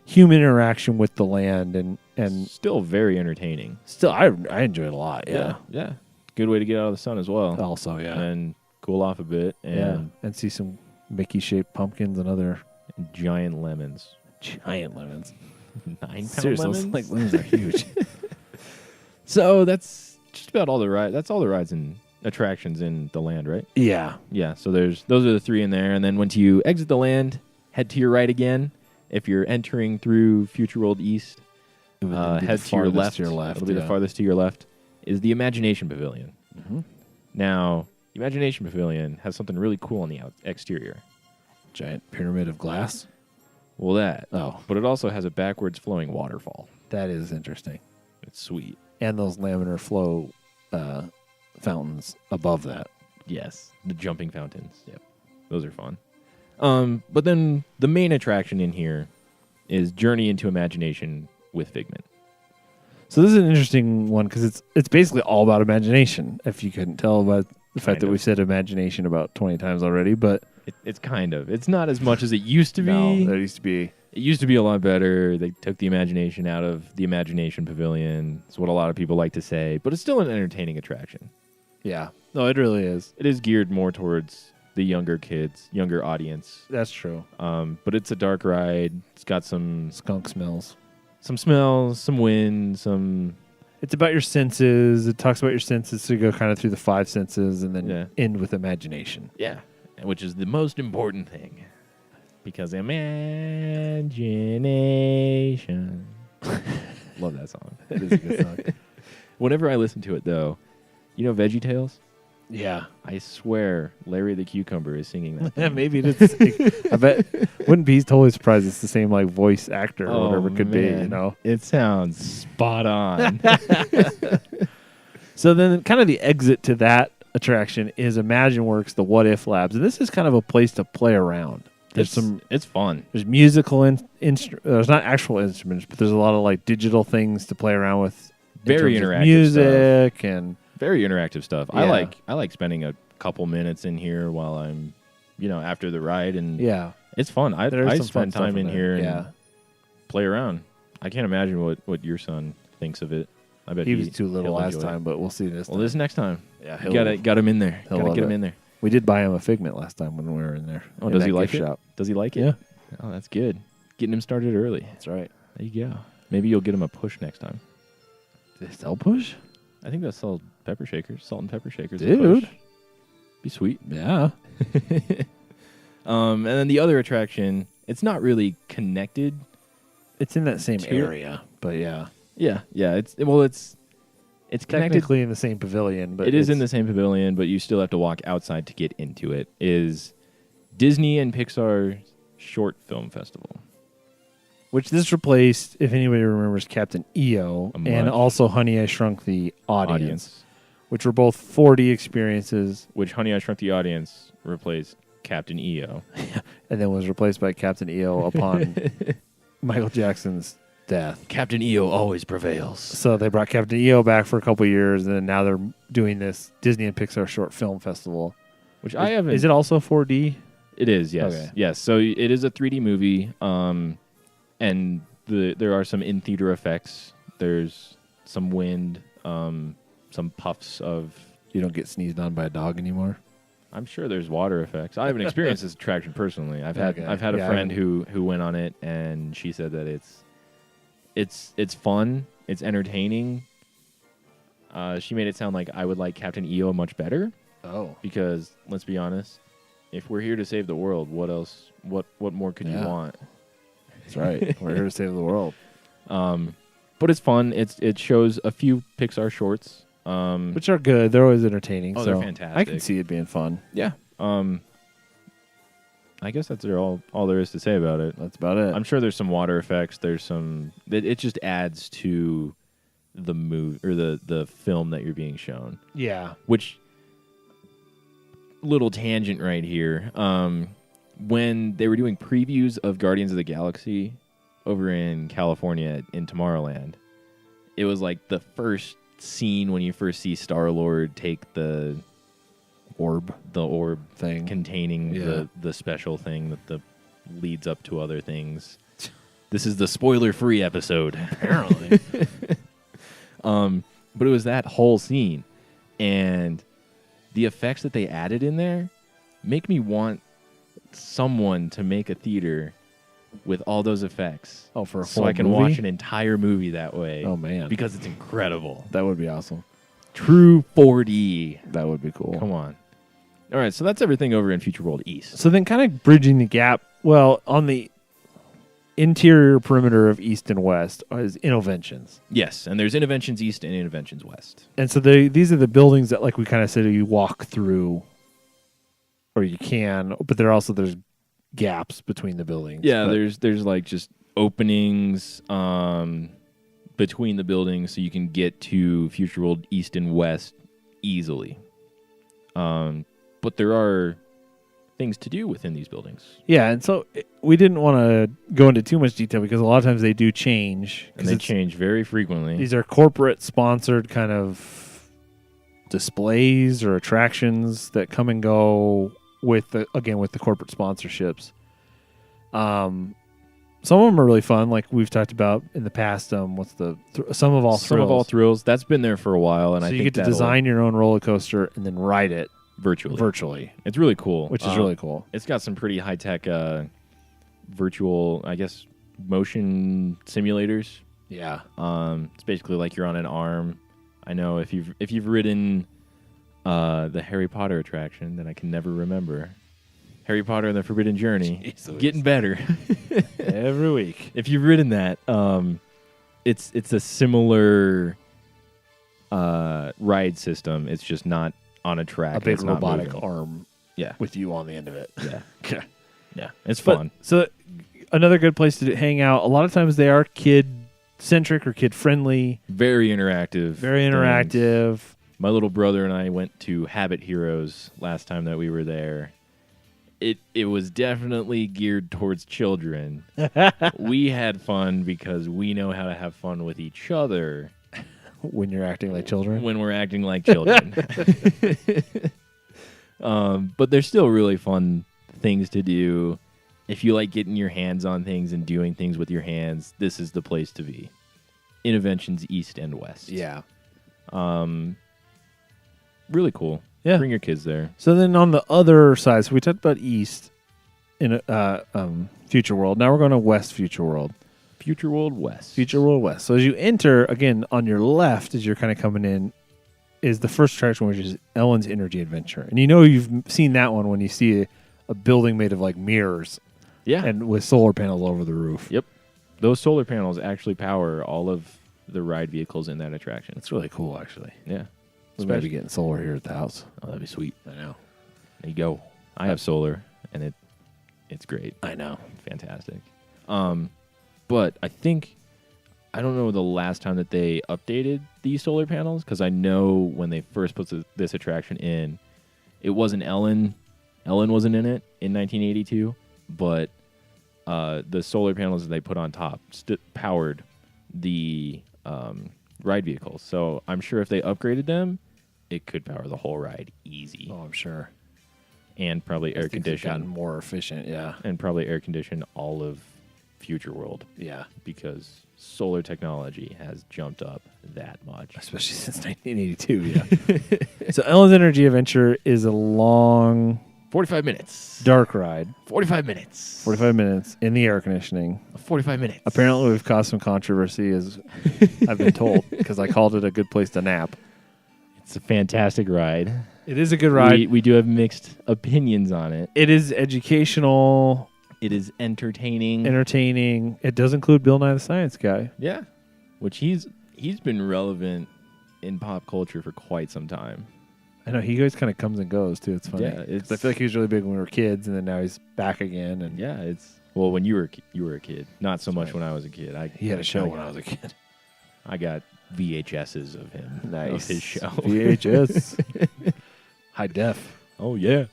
Speaker 1: human interaction with the land, and
Speaker 2: still very entertaining.
Speaker 1: Still, I enjoy it a lot.
Speaker 2: Yeah. Good way to get out of the sun as well.
Speaker 1: Also,
Speaker 2: and cool off a bit, and
Speaker 1: see some Mickey-shaped pumpkins and other
Speaker 2: giant lemons.
Speaker 1: 9-pound
Speaker 2: Seriously,
Speaker 1: lemons. Like lemons are huge.
Speaker 2: So that's just about all the rides. That's all the rides and attractions in the land, right?
Speaker 1: Yeah.
Speaker 2: Yeah. So those are the 3 in there, and then once you exit the land, head to your right again. If you're entering through Future World East, head to your left. It'll be the farthest to your left. Is the Imagination Pavilion.
Speaker 1: Mm-hmm.
Speaker 2: Now, the Imagination Pavilion has something really cool on the exterior.
Speaker 1: Giant pyramid of glass.
Speaker 2: Well, that.
Speaker 1: Oh.
Speaker 2: But it also has a backwards flowing waterfall.
Speaker 1: That is interesting.
Speaker 2: It's sweet.
Speaker 1: And those laminar flow fountains above that.
Speaker 2: Yes. The jumping fountains.
Speaker 1: Yep.
Speaker 2: Those are fun. But then the main attraction in here is Journey into Imagination with Figment.
Speaker 1: So this is an interesting one because it's basically all about imagination, if you couldn't tell by the fact that we've said imagination about 20 times already. But
Speaker 2: it's kind of. It's not as much as it used to be.
Speaker 1: No, there used to be.
Speaker 2: It used to be a lot better. They took the imagination out of the Imagination Pavilion. It's what a lot of people like to say. But it's still an entertaining attraction.
Speaker 1: Yeah. No, it really is.
Speaker 2: It is geared more towards the younger kids, younger audience.
Speaker 1: That's true.
Speaker 2: But it's a dark ride. It's got some
Speaker 1: skunk smells.
Speaker 2: Some smells, some wind, some...
Speaker 1: It's about your senses. It talks about your senses, so you go kind of through the 5 senses and then end with imagination.
Speaker 2: Yeah, which is the most important thing. Because imagination... Love that song.
Speaker 1: It is a good song.
Speaker 2: Whenever I listen to it, though, you know VeggieTales?
Speaker 1: Yeah.
Speaker 2: I swear Larry the Cucumber is singing that.
Speaker 1: Yeah, maybe it is. I bet. Wouldn't be totally surprised it's the same like voice actor or whatever it could be, you know?
Speaker 2: It sounds spot on.
Speaker 1: So then kind of the exit to that attraction is ImagineWorks, the What If Labs. And this is kind of a place to play around. It's
Speaker 2: fun.
Speaker 1: There's musical there's not actual instruments, but there's a lot of like digital things to play around with.
Speaker 2: Very interactive
Speaker 1: music
Speaker 2: stuff.
Speaker 1: And
Speaker 2: very interactive stuff.
Speaker 1: Yeah.
Speaker 2: I like spending a couple minutes in here while I'm, after the ride, and it's fun. I spend time in here and play around. I can't imagine what your son thinks of it. I bet
Speaker 1: he was too little last time, but we'll see this time.
Speaker 2: Well, this next time.
Speaker 1: Yeah,
Speaker 2: got him in there. Got to get him in there.
Speaker 1: We did buy him a Figment last time when we were in there.
Speaker 2: Oh, does he like it? Does he like it?
Speaker 1: Yeah.
Speaker 2: Oh, that's good. Getting him started early.
Speaker 1: That's right.
Speaker 2: There you go. Maybe you'll get him a push next time.
Speaker 1: Do they sell push?
Speaker 2: I think they'll sell pepper shakers, salt and pepper shakers.
Speaker 1: Dude.
Speaker 2: Be sweet.
Speaker 1: Yeah.
Speaker 2: And then the other attraction, it's not really connected.
Speaker 1: It's in that same area, but yeah.
Speaker 2: Yeah. It's connected.
Speaker 1: Technically in the same pavilion, but
Speaker 2: it is in the same pavilion, but you still have to walk outside to get into it. Is Disney and Pixar Short Film Festival.
Speaker 1: Which this replaced, if anybody remembers, Captain EO and also Honey, I Shrunk the Audience, which were both 4D experiences.
Speaker 2: Which Honey, I Shrunk the Audience replaced Captain EO.
Speaker 1: And then was replaced by Captain EO upon Michael Jackson's death.
Speaker 2: Captain EO always prevails.
Speaker 1: So they brought Captain EO back for a couple years, and then now they're doing this Disney and Pixar Short Film Festival.
Speaker 2: Which I haven't...
Speaker 1: Is it also 4D?
Speaker 2: It is, yes.
Speaker 1: Okay.
Speaker 2: Yes, so it is a 3D movie. And there are some in-theater effects. There's some wind, some puffs of...
Speaker 1: You don't get sneezed on by a dog anymore?
Speaker 2: I'm sure there's water effects. I haven't experienced this attraction personally. I've had a friend who went on it, and she said that it's fun, it's entertaining. She made it sound like I would like Captain EO much better.
Speaker 1: Oh.
Speaker 2: Because, let's be honest, if we're here to save the world, what else? What more could you want?
Speaker 1: That's right. We're here to save the world.
Speaker 2: But it's fun. It shows a few Pixar shorts.
Speaker 1: Which are good. They're always entertaining.
Speaker 2: Oh,
Speaker 1: so
Speaker 2: they're fantastic.
Speaker 1: I can see it being fun.
Speaker 2: Yeah. I guess that's all there is to say about it.
Speaker 1: That's about it.
Speaker 2: I'm sure there's some water effects. There's some... It just adds to the movie or the film that you're being shown.
Speaker 1: Yeah.
Speaker 2: Which... Little tangent right here. When they were doing previews of Guardians of the Galaxy over in California in Tomorrowland, it was like the first scene when you first see Star-Lord take the
Speaker 1: orb
Speaker 2: thing containing
Speaker 1: Yeah.
Speaker 2: the special thing that leads up to other things. This is the spoiler-free episode.
Speaker 1: apparently.
Speaker 2: But it was that whole scene, and the effects that they added in there make me want someone to make a theater with all those effects.
Speaker 1: Oh, for a
Speaker 2: so
Speaker 1: full
Speaker 2: I can
Speaker 1: movie?
Speaker 2: watch an entire movie that way.
Speaker 1: Oh, man.
Speaker 2: Because it's incredible.
Speaker 1: That would be awesome.
Speaker 2: True 4D.
Speaker 1: That would be cool.
Speaker 2: Come on. All right, so that's everything over in Future World East.
Speaker 1: So then kind of bridging the gap, well, on the interior perimeter of East and West is Innoventions.
Speaker 2: Yes, and there's Innoventions East and Innoventions West.
Speaker 1: And so these are the buildings that, like we kind of said, you walk through, or you can, but there's gaps between the buildings.
Speaker 2: Yeah,
Speaker 1: but
Speaker 2: there's like just openings between the buildings so you can get to Future World East and West easily. But there are things to do within these buildings.
Speaker 1: Yeah, and so we didn't want to go into too much detail because a lot of times they do change.
Speaker 2: And they change very frequently.
Speaker 1: These are corporate sponsored kind of displays or attractions that come and go with the corporate sponsorships. Some of them are really fun, like we've talked about in the past. What's the Some of All Thrills?
Speaker 2: Some of All Thrills. That's been there for a while, and
Speaker 1: so
Speaker 2: I
Speaker 1: you
Speaker 2: think
Speaker 1: get to design your own roller coaster and then ride it virtually.
Speaker 2: It's really cool,
Speaker 1: which is really cool.
Speaker 2: It's got some pretty high tech virtual, I guess, motion simulators.
Speaker 1: Yeah.
Speaker 2: It's basically like you're on an arm. I know if you've ridden the Harry Potter attraction that I can never remember. Harry Potter and the Forbidden Journey.
Speaker 1: Jeez,
Speaker 2: getting better.
Speaker 1: Every week.
Speaker 2: If you've ridden that, it's a similar ride system. It's just not on a track.
Speaker 1: A big
Speaker 2: it's not
Speaker 1: robotic
Speaker 2: moving.
Speaker 1: arm with you on the end of it.
Speaker 2: Yeah. Yeah. It's fun.
Speaker 1: So another good place to hang out. A lot of times they are kid-centric or kid-friendly.
Speaker 2: Very interactive.
Speaker 1: Very interactive.
Speaker 2: Things. My little brother and I went to Habit Heroes last time that we were there. It was definitely geared towards children. We had fun because we know how to have fun with each other.
Speaker 1: When you're acting like children?
Speaker 2: When we're acting like children. But there's still really fun things to do. If you like getting your hands on things and doing things with your hands, this is the place to be. Innoventions East and West.
Speaker 1: Yeah.
Speaker 2: Really cool.
Speaker 1: Yeah.
Speaker 2: Bring your kids there.
Speaker 1: So then on the other side, so we talked about East in Future World. Now we're going to West Future World.
Speaker 2: Future World West.
Speaker 1: Future World West. So as you enter, again, on your left, as you're kind of coming in, is the first attraction, which is Ellen's Energy Adventure. And you know you've seen that one when you see a building made of like mirrors.
Speaker 2: Yeah.
Speaker 1: And with solar panels over the roof.
Speaker 2: Yep. Those solar panels actually power all of the ride vehicles in that attraction.
Speaker 1: It's really cool, actually.
Speaker 2: Yeah.
Speaker 1: We might be getting solar here at the house.
Speaker 2: Oh, that'd be sweet.
Speaker 1: I know.
Speaker 2: There you go. I have solar, and it's great.
Speaker 1: I know.
Speaker 2: Fantastic. But I don't know the last time that they updated these solar panels, because I know when they first put this attraction in, it wasn't Ellen. Ellen wasn't in it in 1982, but the solar panels that they put on top powered the ride vehicles. So I'm sure if they upgraded them, it could power the whole ride easy.
Speaker 1: Oh, I'm sure.
Speaker 2: And probably air condition.
Speaker 1: Gotten more efficient, yeah.
Speaker 2: And probably air condition all of Future World.
Speaker 1: Yeah.
Speaker 2: Because solar technology has jumped up that much.
Speaker 1: Especially since 1982, yeah. So Ellen's Energy Adventure is a long
Speaker 2: 45 minutes.
Speaker 1: Dark ride.
Speaker 2: 45 minutes.
Speaker 1: 45 minutes in the air conditioning.
Speaker 2: 45 minutes.
Speaker 1: Apparently we've caused some controversy, as I've been told, because I called it a good place to nap.
Speaker 2: It's a fantastic ride.
Speaker 1: It is a good ride.
Speaker 2: We do have mixed opinions on it.
Speaker 1: It is educational.
Speaker 2: It is entertaining.
Speaker 1: It does include Bill Nye the Science Guy.
Speaker 2: Yeah. Which he's been relevant in pop culture for quite some time.
Speaker 1: I know, he always kind of comes and goes, too. It's funny.
Speaker 2: Yeah,
Speaker 1: I feel like he was really big when we were kids, and then now he's back again. And
Speaker 2: yeah, well, when you were a kid. Not so much when I was a kid.
Speaker 1: He had a show when I was a kid.
Speaker 2: I got VHSs of him.
Speaker 1: Nice.
Speaker 2: Of his show.
Speaker 1: VHS. High def.
Speaker 2: Oh, yeah.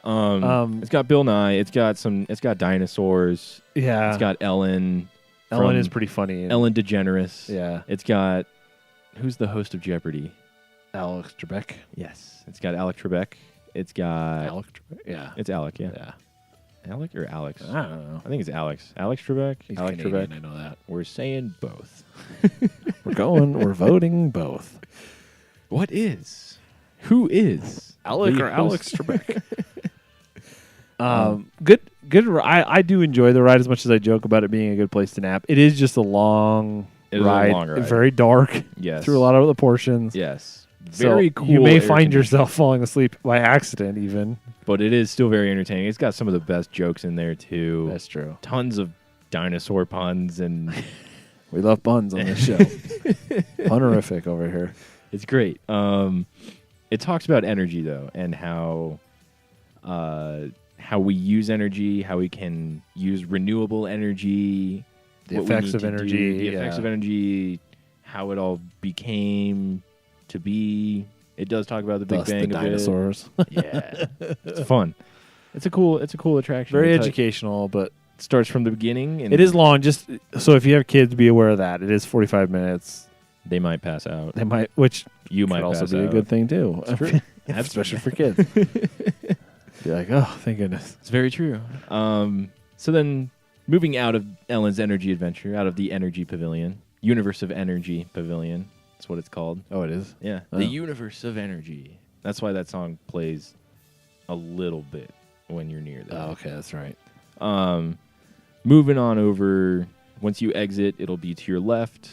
Speaker 2: It's got Bill Nye. It's got dinosaurs.
Speaker 1: Yeah.
Speaker 2: It's got Ellen.
Speaker 1: Ellen is pretty funny.
Speaker 2: Ellen DeGeneres.
Speaker 1: Yeah.
Speaker 2: It's got, who's the host of Jeopardy?
Speaker 1: Alex Trebek.
Speaker 2: Yes. It's got Alec Trebek It's got
Speaker 1: Alec. Yeah.
Speaker 2: It's Alec. Yeah.
Speaker 1: Yeah.
Speaker 2: Alec or Alex?
Speaker 1: I don't know.
Speaker 2: I think it's Alex. Alex Trebek.
Speaker 1: He's
Speaker 2: Alex
Speaker 1: Canadian,
Speaker 2: Trebek.
Speaker 1: I know that.
Speaker 2: We're saying both.
Speaker 1: We're voting both.
Speaker 2: What is? Who is
Speaker 1: Alec
Speaker 2: the
Speaker 1: or Alex
Speaker 2: host?
Speaker 1: Trebek? Good. I do enjoy the ride as much as I joke about it being a good place to nap. It is just a long ride. Very dark.
Speaker 2: Yes.
Speaker 1: Through a lot of the portions.
Speaker 2: Yes. Very
Speaker 1: so
Speaker 2: cool.
Speaker 1: You may
Speaker 2: air
Speaker 1: find
Speaker 2: conditioning.
Speaker 1: yourself falling asleep by accident, even.
Speaker 2: But it is still very entertaining. It's got some of the best jokes in there too.
Speaker 1: That's true.
Speaker 2: Tons of dinosaur puns, and
Speaker 1: We love puns on this show. Punerific over here.
Speaker 2: it's great. It talks about energy though, and how we use energy, how we can use renewable energy,
Speaker 1: The
Speaker 2: what we
Speaker 1: effects
Speaker 2: need
Speaker 1: of
Speaker 2: to
Speaker 1: energy.
Speaker 2: do, the effects of energy, how it all became to be. It does talk about the Big
Speaker 1: Thus
Speaker 2: Bang.
Speaker 1: the
Speaker 2: a bit.
Speaker 1: dinosaurs.
Speaker 2: Yeah, it's fun. It's a cool attraction.
Speaker 1: Very
Speaker 2: It's
Speaker 1: educational, but
Speaker 2: starts from the beginning. And
Speaker 1: it is long. Just so if you have kids, be aware of that. It is 45 minutes.
Speaker 2: They might pass out.
Speaker 1: They might, which
Speaker 2: You
Speaker 1: could
Speaker 2: might
Speaker 1: also
Speaker 2: pass
Speaker 1: be
Speaker 2: out.
Speaker 1: a good thing too.
Speaker 2: It's true.
Speaker 1: Especially for kids. Be like, oh, thank goodness.
Speaker 2: It's very true. So then, moving out of Ellen's Energy Adventure, out of the Energy Pavilion, Universe of Energy Pavilion. That's what it's called.
Speaker 1: Oh, it is.
Speaker 2: Yeah,
Speaker 1: Oh.
Speaker 2: the Universe of Energy. That's why that song plays a little bit when you're near that.
Speaker 1: Oh, okay, that's right.
Speaker 2: Moving on over, once you exit, it'll be to your left.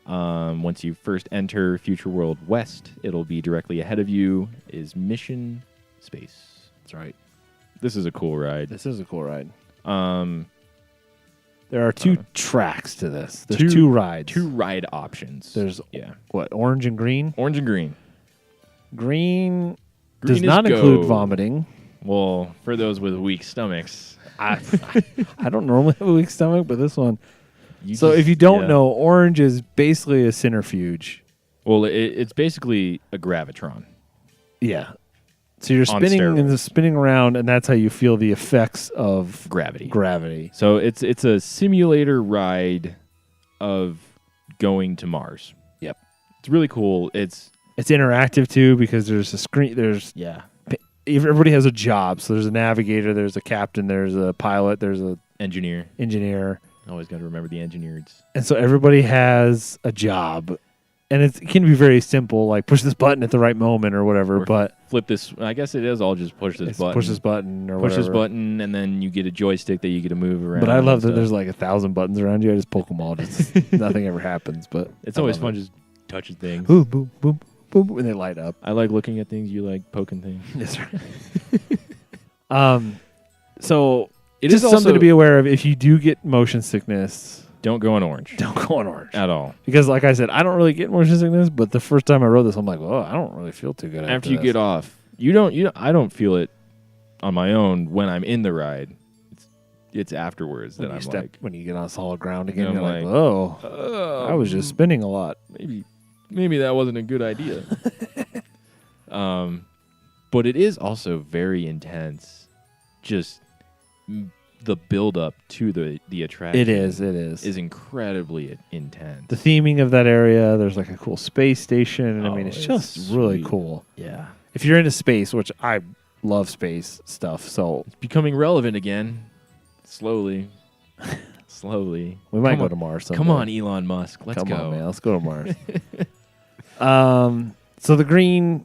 Speaker 2: Once you first enter Future World West, it'll be directly ahead of you is Mission Space.
Speaker 1: That's right.
Speaker 2: This is a cool ride.
Speaker 1: This is a cool ride.
Speaker 2: Um,
Speaker 1: There are two tracks to this. There's two rides.
Speaker 2: Two ride options.
Speaker 1: There's
Speaker 2: yeah,
Speaker 1: what, orange and green?
Speaker 2: orange and green.
Speaker 1: Green
Speaker 2: Green
Speaker 1: does
Speaker 2: is
Speaker 1: not
Speaker 2: go.
Speaker 1: include vomiting.
Speaker 2: Well, for those with weak stomachs,
Speaker 1: I don't normally have a weak stomach, but this one.
Speaker 2: you
Speaker 1: So
Speaker 2: just-
Speaker 1: if you don't
Speaker 2: yeah.
Speaker 1: know, orange is basically a centrifuge.
Speaker 2: well, it's basically a gravitron.
Speaker 1: Yeah. So you're
Speaker 2: On
Speaker 1: spinning and
Speaker 2: steroids.
Speaker 1: spinning around, and that's how you feel the effects of
Speaker 2: Gravity.
Speaker 1: gravity.
Speaker 2: So it's a simulator ride of going to Mars.
Speaker 1: Yep.
Speaker 2: It's really cool. It's
Speaker 1: interactive too because there's a screen.
Speaker 2: yeah,
Speaker 1: Everybody has a job. So there's a navigator, there's a captain, there's a pilot, there's a
Speaker 2: engineer.
Speaker 1: engineer,
Speaker 2: Always got to remember the engineers.
Speaker 1: and so everybody has a job, and it can be very simple, like push this button at the right moment or whatever.
Speaker 2: Or
Speaker 1: but
Speaker 2: Flip this. I guess it is all just push this
Speaker 1: it's
Speaker 2: button.
Speaker 1: push this button or
Speaker 2: Push
Speaker 1: whatever.
Speaker 2: this button, and then you get a joystick that you get to move around.
Speaker 1: But I love
Speaker 2: and
Speaker 1: that
Speaker 2: stuff.
Speaker 1: there's like 1,000 buttons around you. I just poke them all. Just nothing ever happens. But
Speaker 2: It's
Speaker 1: I
Speaker 2: always
Speaker 1: love
Speaker 2: fun
Speaker 1: it.
Speaker 2: just touching things.
Speaker 1: Boom, boom, boom, boom, boom, and they light up.
Speaker 2: I like looking at things. You like poking things.
Speaker 1: Yes, sir. So
Speaker 2: It
Speaker 1: just
Speaker 2: is
Speaker 1: something
Speaker 2: also-
Speaker 1: to be aware of. If you do get motion sickness,
Speaker 2: Don't go on orange
Speaker 1: don't go on orange.
Speaker 2: at all.
Speaker 1: Because, like I said, I don't really get motion sickness. But the first time I rode this, I'm like, oh, I don't really feel too good
Speaker 2: After you get off, I don't feel it on my own when I'm in the ride. It's afterwards that I'm
Speaker 1: when you get on solid ground again,
Speaker 2: I'm
Speaker 1: you're like,
Speaker 2: like,
Speaker 1: oh, I was just spinning a lot.
Speaker 2: maybe that wasn't a good idea. But it is also very intense. Just the build up to the attraction.
Speaker 1: It is
Speaker 2: incredibly intense.
Speaker 1: the theming of that area. There's like a cool space station, and I mean, it's
Speaker 2: it's
Speaker 1: just really
Speaker 2: sweet.
Speaker 1: cool.
Speaker 2: Yeah,
Speaker 1: If you're into space, which I love space stuff, so
Speaker 2: it's becoming relevant again. Slowly.
Speaker 1: we might
Speaker 2: Come
Speaker 1: go
Speaker 2: on.
Speaker 1: to Mars. Someday.
Speaker 2: Come on, Elon Musk. Let's
Speaker 1: Come
Speaker 2: go.
Speaker 1: on, man. Let's go to Mars. So the green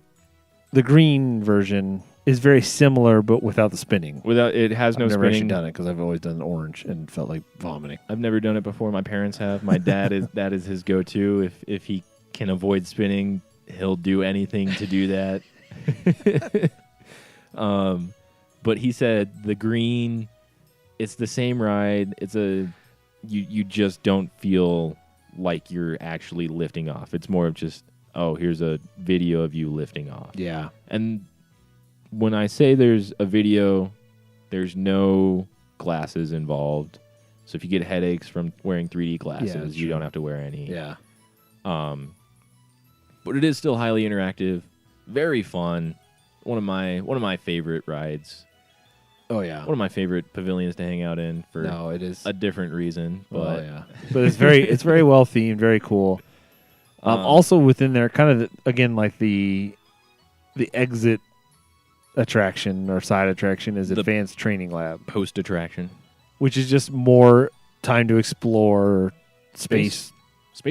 Speaker 1: version is very similar, but without the spinning.
Speaker 2: Without it has no
Speaker 1: I've never actually
Speaker 2: spinning.
Speaker 1: done it because I've always done orange and felt like vomiting.
Speaker 2: I've never done it before. My parents have. My dad that is his go-to. If he can avoid spinning, he'll do anything to do that. But he said the green, it's the same ride. It's you just don't feel like you're actually lifting off. It's more of just, oh, here's a video of you lifting off.
Speaker 1: Yeah.
Speaker 2: And when I say there's a video, there's no glasses involved. So if you get headaches from wearing 3D glasses,
Speaker 1: that's
Speaker 2: you
Speaker 1: true.
Speaker 2: don't have to wear any.
Speaker 1: Yeah.
Speaker 2: But it is still highly interactive, very fun. One of my favorite rides.
Speaker 1: Oh yeah.
Speaker 2: One of my favorite pavilions to hang out in for
Speaker 1: No, it is.
Speaker 2: a different reason. But
Speaker 1: yeah. But it's very well themed, very cool. Also within there, kind of again like the exit attraction or side attraction is
Speaker 2: The
Speaker 1: Advanced Training Lab,
Speaker 2: Post attraction.
Speaker 1: which is just more time to explore space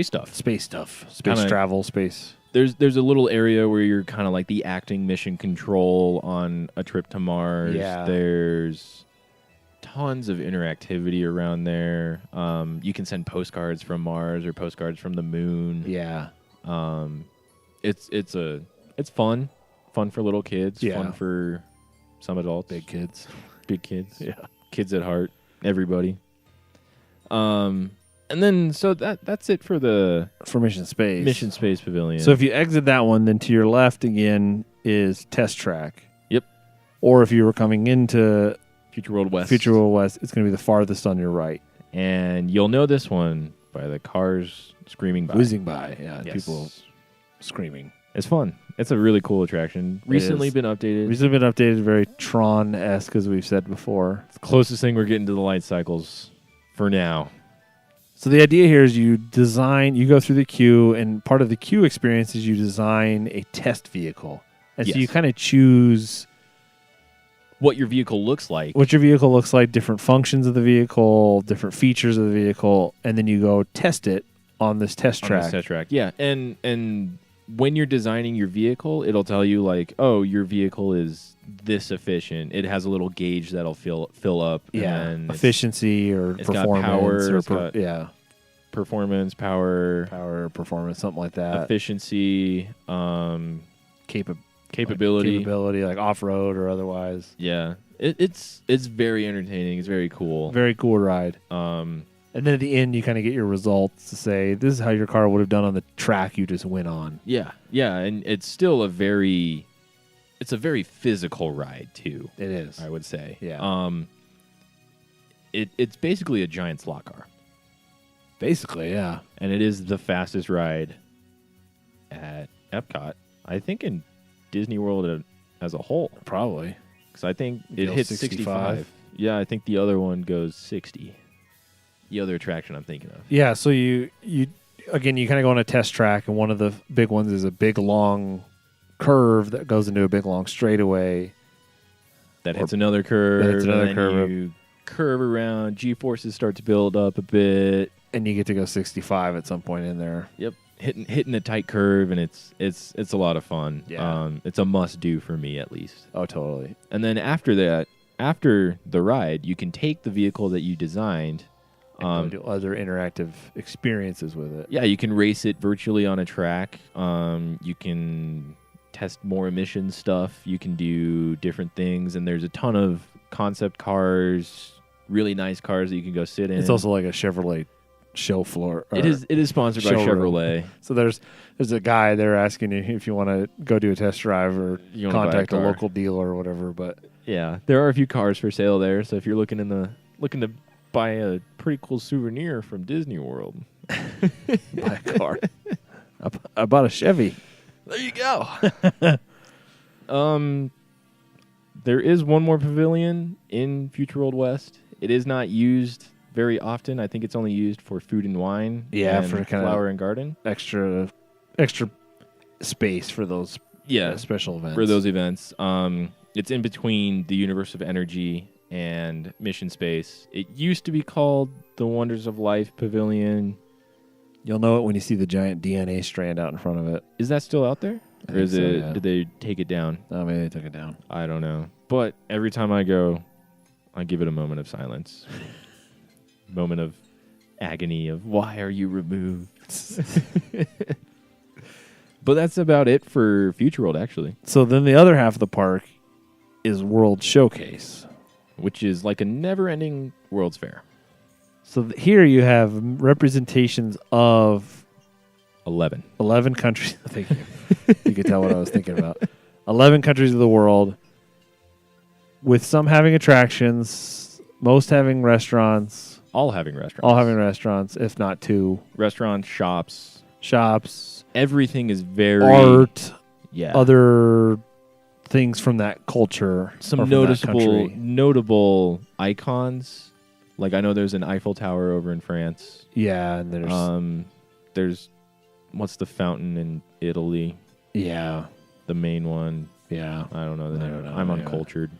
Speaker 2: stuff.
Speaker 1: space
Speaker 2: Kinda-
Speaker 1: travel, space.
Speaker 2: There's a little area where you're kind of like the acting mission control on a trip to Mars.
Speaker 1: Yeah.
Speaker 2: There's tons of interactivity around there. You can send postcards from Mars or postcards from the moon.
Speaker 1: Yeah.
Speaker 2: It's fun for little kids.
Speaker 1: Yeah.
Speaker 2: Fun for some adults.
Speaker 1: Big kids.
Speaker 2: Big kids.
Speaker 1: Yeah.
Speaker 2: Kids at heart. Everybody. And then so that's it for the
Speaker 1: For Mission Space.
Speaker 2: Mission Space Pavilion.
Speaker 1: So if you exit that one, then to your left again is Test Track.
Speaker 2: Yep.
Speaker 1: Or if you were coming into
Speaker 2: Future World West.
Speaker 1: Future World West, it's going to be the farthest on your right.
Speaker 2: And you'll know this one by the cars screaming by.
Speaker 1: Whizzing by. Yeah.
Speaker 2: Yes.
Speaker 1: People screaming.
Speaker 2: It's fun. It's a really cool attraction. Recently
Speaker 1: is.
Speaker 2: been updated.
Speaker 1: Recently been updated, very Tron-esque, as we've said before.
Speaker 2: It's the closest thing we're getting to the light cycles for now.
Speaker 1: So the idea here is you go through the queue, and part of the queue experience is you design a test vehicle. And so
Speaker 2: Yes.
Speaker 1: you kind of choose
Speaker 2: What your vehicle looks like.
Speaker 1: what your vehicle looks like, different functions of the vehicle, different features of the vehicle, and then you go test it on this test
Speaker 2: on
Speaker 1: track.
Speaker 2: this test track. Yeah, and when you're designing your vehicle, it'll tell you like, oh, your vehicle is this efficient. It has a little gauge that'll fill up.
Speaker 1: Yeah,
Speaker 2: and
Speaker 1: efficiency or
Speaker 2: it's got
Speaker 1: performance
Speaker 2: power,
Speaker 1: or
Speaker 2: it's got performance, power,
Speaker 1: performance, something like that.
Speaker 2: efficiency, capability.
Speaker 1: capability, like off road or otherwise.
Speaker 2: Yeah, it's very entertaining. It's very cool.
Speaker 1: Very cool ride. And then at the end, you kind of get your results to say this is how your car would have done on the track you just went on.
Speaker 2: Yeah, and it's still a very physical ride too.
Speaker 1: It is.
Speaker 2: I would say.
Speaker 1: Yeah.
Speaker 2: It's basically a giant slot car.
Speaker 1: Basically, yeah.
Speaker 2: And it is the fastest ride at Epcot, I think, in Disney World as a whole.
Speaker 1: Probably.
Speaker 2: Because I think it
Speaker 1: Goes
Speaker 2: hits
Speaker 1: 65.
Speaker 2: 65. Yeah, I think the other one goes 60. The other attraction I'm thinking of.
Speaker 1: Yeah, so you kind of go on a test track, and one of the big ones is a big, long curve that goes into a big, long straightaway.
Speaker 2: That hits another curve.
Speaker 1: That hits another
Speaker 2: and then
Speaker 1: curve.
Speaker 2: You curve around. G-forces start to build up a bit.
Speaker 1: And you get to go 65 at some point in there.
Speaker 2: Yep, hitting a tight curve, and it's a lot of fun.
Speaker 1: Yeah.
Speaker 2: It's a must do for me at least.
Speaker 1: Oh, totally.
Speaker 2: And then after that, after the ride, you can take the vehicle that you designed.
Speaker 1: And do other interactive experiences with it.
Speaker 2: Yeah, you can race it virtually on a track. You can test more emission stuff. You can do different things, and there's a ton of concept cars, really nice cars that you can go sit in.
Speaker 1: It's also like a Chevrolet show floor.
Speaker 2: It is sponsored by
Speaker 1: showroom.
Speaker 2: Chevrolet.
Speaker 1: So there's a guy there asking you if you want to go do a test drive or
Speaker 2: You wanna buy a
Speaker 1: contact a
Speaker 2: car.
Speaker 1: local dealer or whatever. But
Speaker 2: Yeah, there are a few cars for sale there. So if you're looking to buy a pretty cool souvenir from Disney World,
Speaker 1: buy a car. I bought a Chevy.
Speaker 2: there you go. There is one more pavilion in Future World West. It is not used very often. I think it's only used for food and wine.
Speaker 1: Yeah,
Speaker 2: and
Speaker 1: for kinda
Speaker 2: flower and garden.
Speaker 1: Extra space for those special events.
Speaker 2: For those events. It's in between the Universe of Energy and Mission Space. It used to be called the Wonders of Life Pavilion.
Speaker 1: You'll know it when you see the giant DNA strand out in front of it.
Speaker 2: Is that still out there?
Speaker 1: I
Speaker 2: Or
Speaker 1: think
Speaker 2: is
Speaker 1: so,
Speaker 2: it?
Speaker 1: yeah.
Speaker 2: Did they take it down?
Speaker 1: Oh, maybe they took it down.
Speaker 2: I don't know. But every time I go, I give it a moment of silence. Moment of agony of why are you removed? But that's about it for Future World, actually,
Speaker 1: So then the other half of the park is World Showcase.
Speaker 2: which is like a never-ending World's Fair.
Speaker 1: So here you have representations of
Speaker 2: 11.
Speaker 1: 11 countries. Thank you. You can tell what I was thinking about. 11 countries of the world, with some having attractions, most having restaurants,
Speaker 2: All having restaurants.
Speaker 1: all having restaurants, if not two.
Speaker 2: Restaurants, shops.
Speaker 1: Shops,
Speaker 2: Everything is very...
Speaker 1: art,
Speaker 2: Yeah.
Speaker 1: other things from that culture. or
Speaker 2: Some
Speaker 1: from that country.
Speaker 2: notable icons. Like I know there's an Eiffel Tower over in France.
Speaker 1: Yeah, and
Speaker 2: There's what's the fountain in Italy?
Speaker 1: yeah.
Speaker 2: The main one.
Speaker 1: Yeah.
Speaker 2: I don't know the
Speaker 1: I
Speaker 2: name.
Speaker 1: don't know,
Speaker 2: I'm
Speaker 1: yeah.
Speaker 2: uncultured.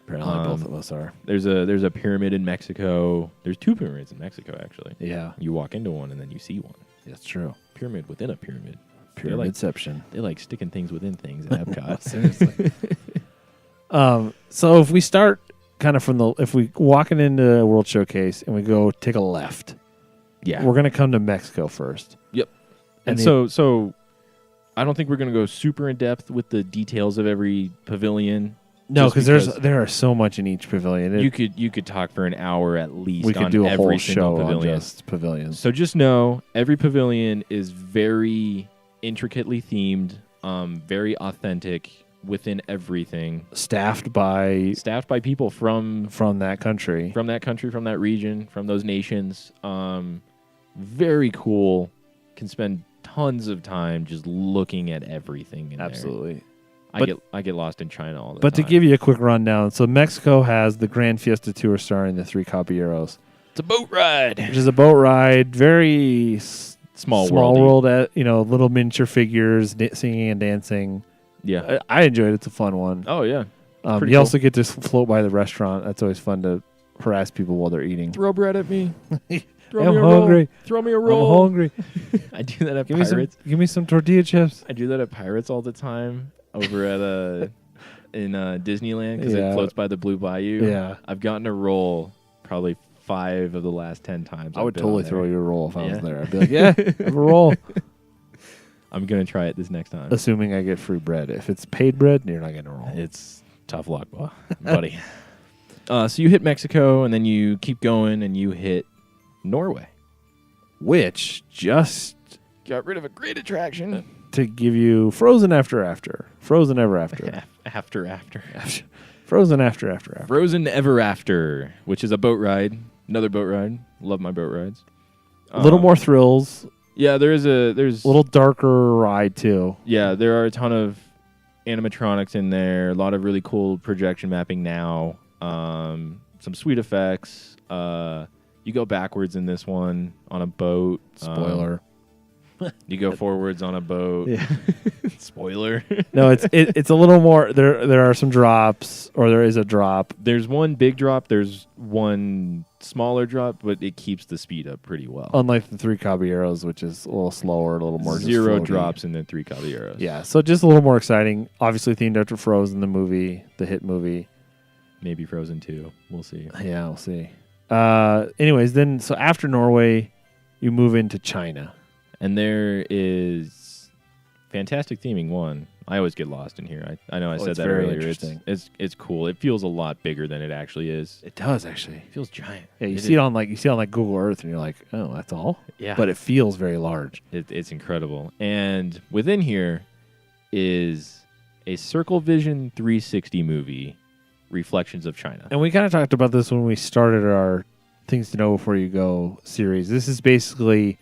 Speaker 1: Apparently both of us are.
Speaker 2: There's a pyramid in Mexico. There's 2 pyramids in Mexico, actually.
Speaker 1: Yeah.
Speaker 2: You walk into one and then you see one.
Speaker 1: That's true.
Speaker 2: Pyramid within a pyramid.
Speaker 1: Pyramidception.
Speaker 2: They like sticking things within things at Epcot.
Speaker 1: Seriously. So if we start kind of if we walking into World Showcase and we go take a left,
Speaker 2: Yeah.
Speaker 1: we're going to come to Mexico first.
Speaker 2: Yep. And
Speaker 1: then-
Speaker 2: so I don't think we're going to go super in depth with the details of every pavilion.
Speaker 1: No,
Speaker 2: just
Speaker 1: because there are so much in each pavilion.
Speaker 2: You could talk for an hour at least.
Speaker 1: We could
Speaker 2: on
Speaker 1: do a
Speaker 2: every
Speaker 1: whole
Speaker 2: single
Speaker 1: show
Speaker 2: pavilion.
Speaker 1: on just pavilions.
Speaker 2: So just know every pavilion is very intricately themed, very authentic within everything.
Speaker 1: Staffed by
Speaker 2: People from
Speaker 1: that country.
Speaker 2: from that region, from those nations. Very cool. Can spend tons of time just looking at everything in there.
Speaker 1: Absolutely.
Speaker 2: I get lost in China all the time.
Speaker 1: But to give you a quick rundown, so Mexico has the Grand Fiesta Tour starring the 3 Caballeros,
Speaker 2: it's a boat ride.
Speaker 1: which is a boat ride, very
Speaker 2: Small
Speaker 1: world, little miniature figures singing and dancing.
Speaker 2: Yeah.
Speaker 1: I enjoyed it. It's a fun one.
Speaker 2: Oh yeah.
Speaker 1: You
Speaker 2: pretty cool.
Speaker 1: also get to float by the restaurant. That's always fun to harass people while they're eating.
Speaker 2: Throw bread at me. Throw
Speaker 1: I'm
Speaker 2: me a
Speaker 1: hungry.
Speaker 2: roll. Throw me a roll.
Speaker 1: I'm hungry.
Speaker 2: I do that at
Speaker 1: Give
Speaker 2: Pirates.
Speaker 1: me some tortilla chips.
Speaker 2: I do that at Pirates all the time over at in Disneyland because
Speaker 1: Yeah.
Speaker 2: it floats by the Blue Bayou.
Speaker 1: Yeah.
Speaker 2: I've gotten a roll probably 5 of the last 10 times.
Speaker 1: I would totally throw you a roll if I was
Speaker 2: Yeah.
Speaker 1: there. I'd be like, yeah, have a roll.
Speaker 2: I'm gonna try it this next time.
Speaker 1: Assuming I get free bread. If it's paid bread, you're not getting a roll.
Speaker 2: It's tough luck, buddy. So you hit Mexico and then you keep going and you hit Norway.
Speaker 1: Which just
Speaker 2: Got rid of a great attraction.
Speaker 1: to give you Frozen After. Frozen Ever After.
Speaker 2: After.
Speaker 1: Frozen After.
Speaker 2: Frozen Ever After, which is a boat ride. Another boat ride. Love my boat rides.
Speaker 1: A little more thrills.
Speaker 2: Yeah, there's
Speaker 1: A little darker ride, too.
Speaker 2: Yeah, there are a ton of animatronics in there. A lot of really cool projection mapping now. Some sweet effects. You go backwards in this one on a boat.
Speaker 1: Spoiler.
Speaker 2: You go forwards on a boat.
Speaker 1: Yeah.
Speaker 2: Spoiler.
Speaker 1: No, it's a little more. There are some drops, or there is a drop.
Speaker 2: There's one big drop. There's one smaller drop, but it keeps the speed up pretty well.
Speaker 1: Unlike the 3 Caballeros, which is a little slower, a little more just
Speaker 2: Zero
Speaker 1: floaty.
Speaker 2: drops in the 3 Caballeros.
Speaker 1: Yeah, so just a little more exciting. Obviously themed after Frozen, the movie, the hit movie.
Speaker 2: Maybe Frozen 2. We'll see.
Speaker 1: Yeah, we'll see. Anyways, then so after Norway, you move into China.
Speaker 2: And there is fantastic theming. One, I always get lost in here. I know I said
Speaker 1: it's
Speaker 2: that
Speaker 1: very
Speaker 2: earlier.
Speaker 1: interesting.
Speaker 2: It's cool. It feels a lot bigger than it actually is.
Speaker 1: It does actually.
Speaker 2: It feels giant.
Speaker 1: Yeah, you see it on Google Earth, and you're like, oh, that's all.
Speaker 2: Yeah,
Speaker 1: But it feels very large.
Speaker 2: it's incredible. And within here is a Circle Vision 360 movie, Reflections of China.
Speaker 1: And we kind of talked about this when we started our Things to Know Before You Go series. This is basically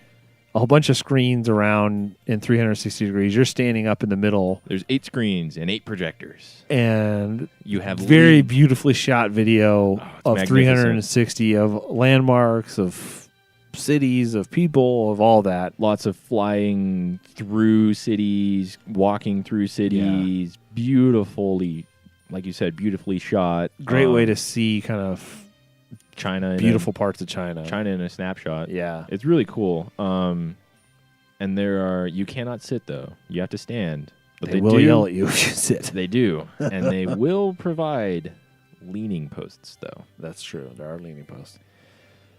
Speaker 1: a whole bunch of screens around in 360 degrees. You're standing up in the middle.
Speaker 2: There's 8 screens and 8 projectors.
Speaker 1: And
Speaker 2: You have
Speaker 1: very beautifully shot video of
Speaker 2: magnificent.
Speaker 1: 360 of landmarks, of cities, of people, of all that.
Speaker 2: Lots of flying through cities, walking through cities, beautifully, like you said, beautifully shot.
Speaker 1: Great way to see kind of
Speaker 2: China,
Speaker 1: beautiful parts of China.
Speaker 2: China in a snapshot.
Speaker 1: Yeah.
Speaker 2: It's really cool. And you cannot sit though. You have to stand. But
Speaker 1: They will yell at you if you sit.
Speaker 2: They do. And they will provide leaning posts though.
Speaker 1: That's true. There are leaning posts.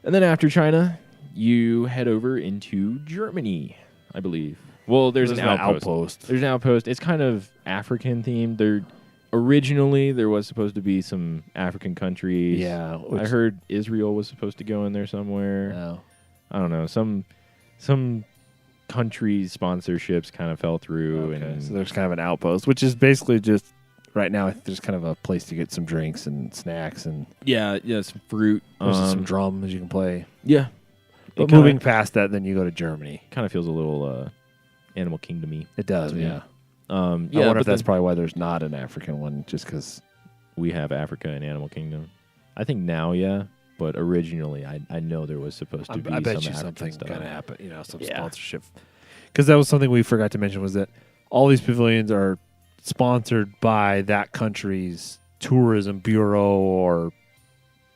Speaker 2: And then after China, you head over into Germany, I believe. Well, there's an outpost. There's an outpost. It's kind of African themed. Originally, there was supposed to be some African countries.
Speaker 1: Yeah.
Speaker 2: I heard Israel was supposed to go in there somewhere.
Speaker 1: No.
Speaker 2: I don't know. Some countries' sponsorships kind of fell through.
Speaker 1: Okay,
Speaker 2: And
Speaker 1: so there's kind of an outpost, which is basically just right now there's kind of a place to get some drinks and snacks and
Speaker 2: yeah, some fruit.
Speaker 1: there's some drums you can play.
Speaker 2: Yeah.
Speaker 1: But moving past that, then you go to Germany.
Speaker 2: Kind of feels a little Animal Kingdom-y.
Speaker 1: It does, yeah.
Speaker 2: I
Speaker 1: wonder if that's probably why there's not an African one, just because
Speaker 2: we have Africa and Animal Kingdom. I think now, yeah, but originally, I know there was supposed to be.
Speaker 1: I bet you
Speaker 2: African
Speaker 1: something
Speaker 2: stuff.
Speaker 1: going to happen. Some sponsorship. Because that was something we forgot to mention was that all these pavilions are sponsored by that country's tourism bureau or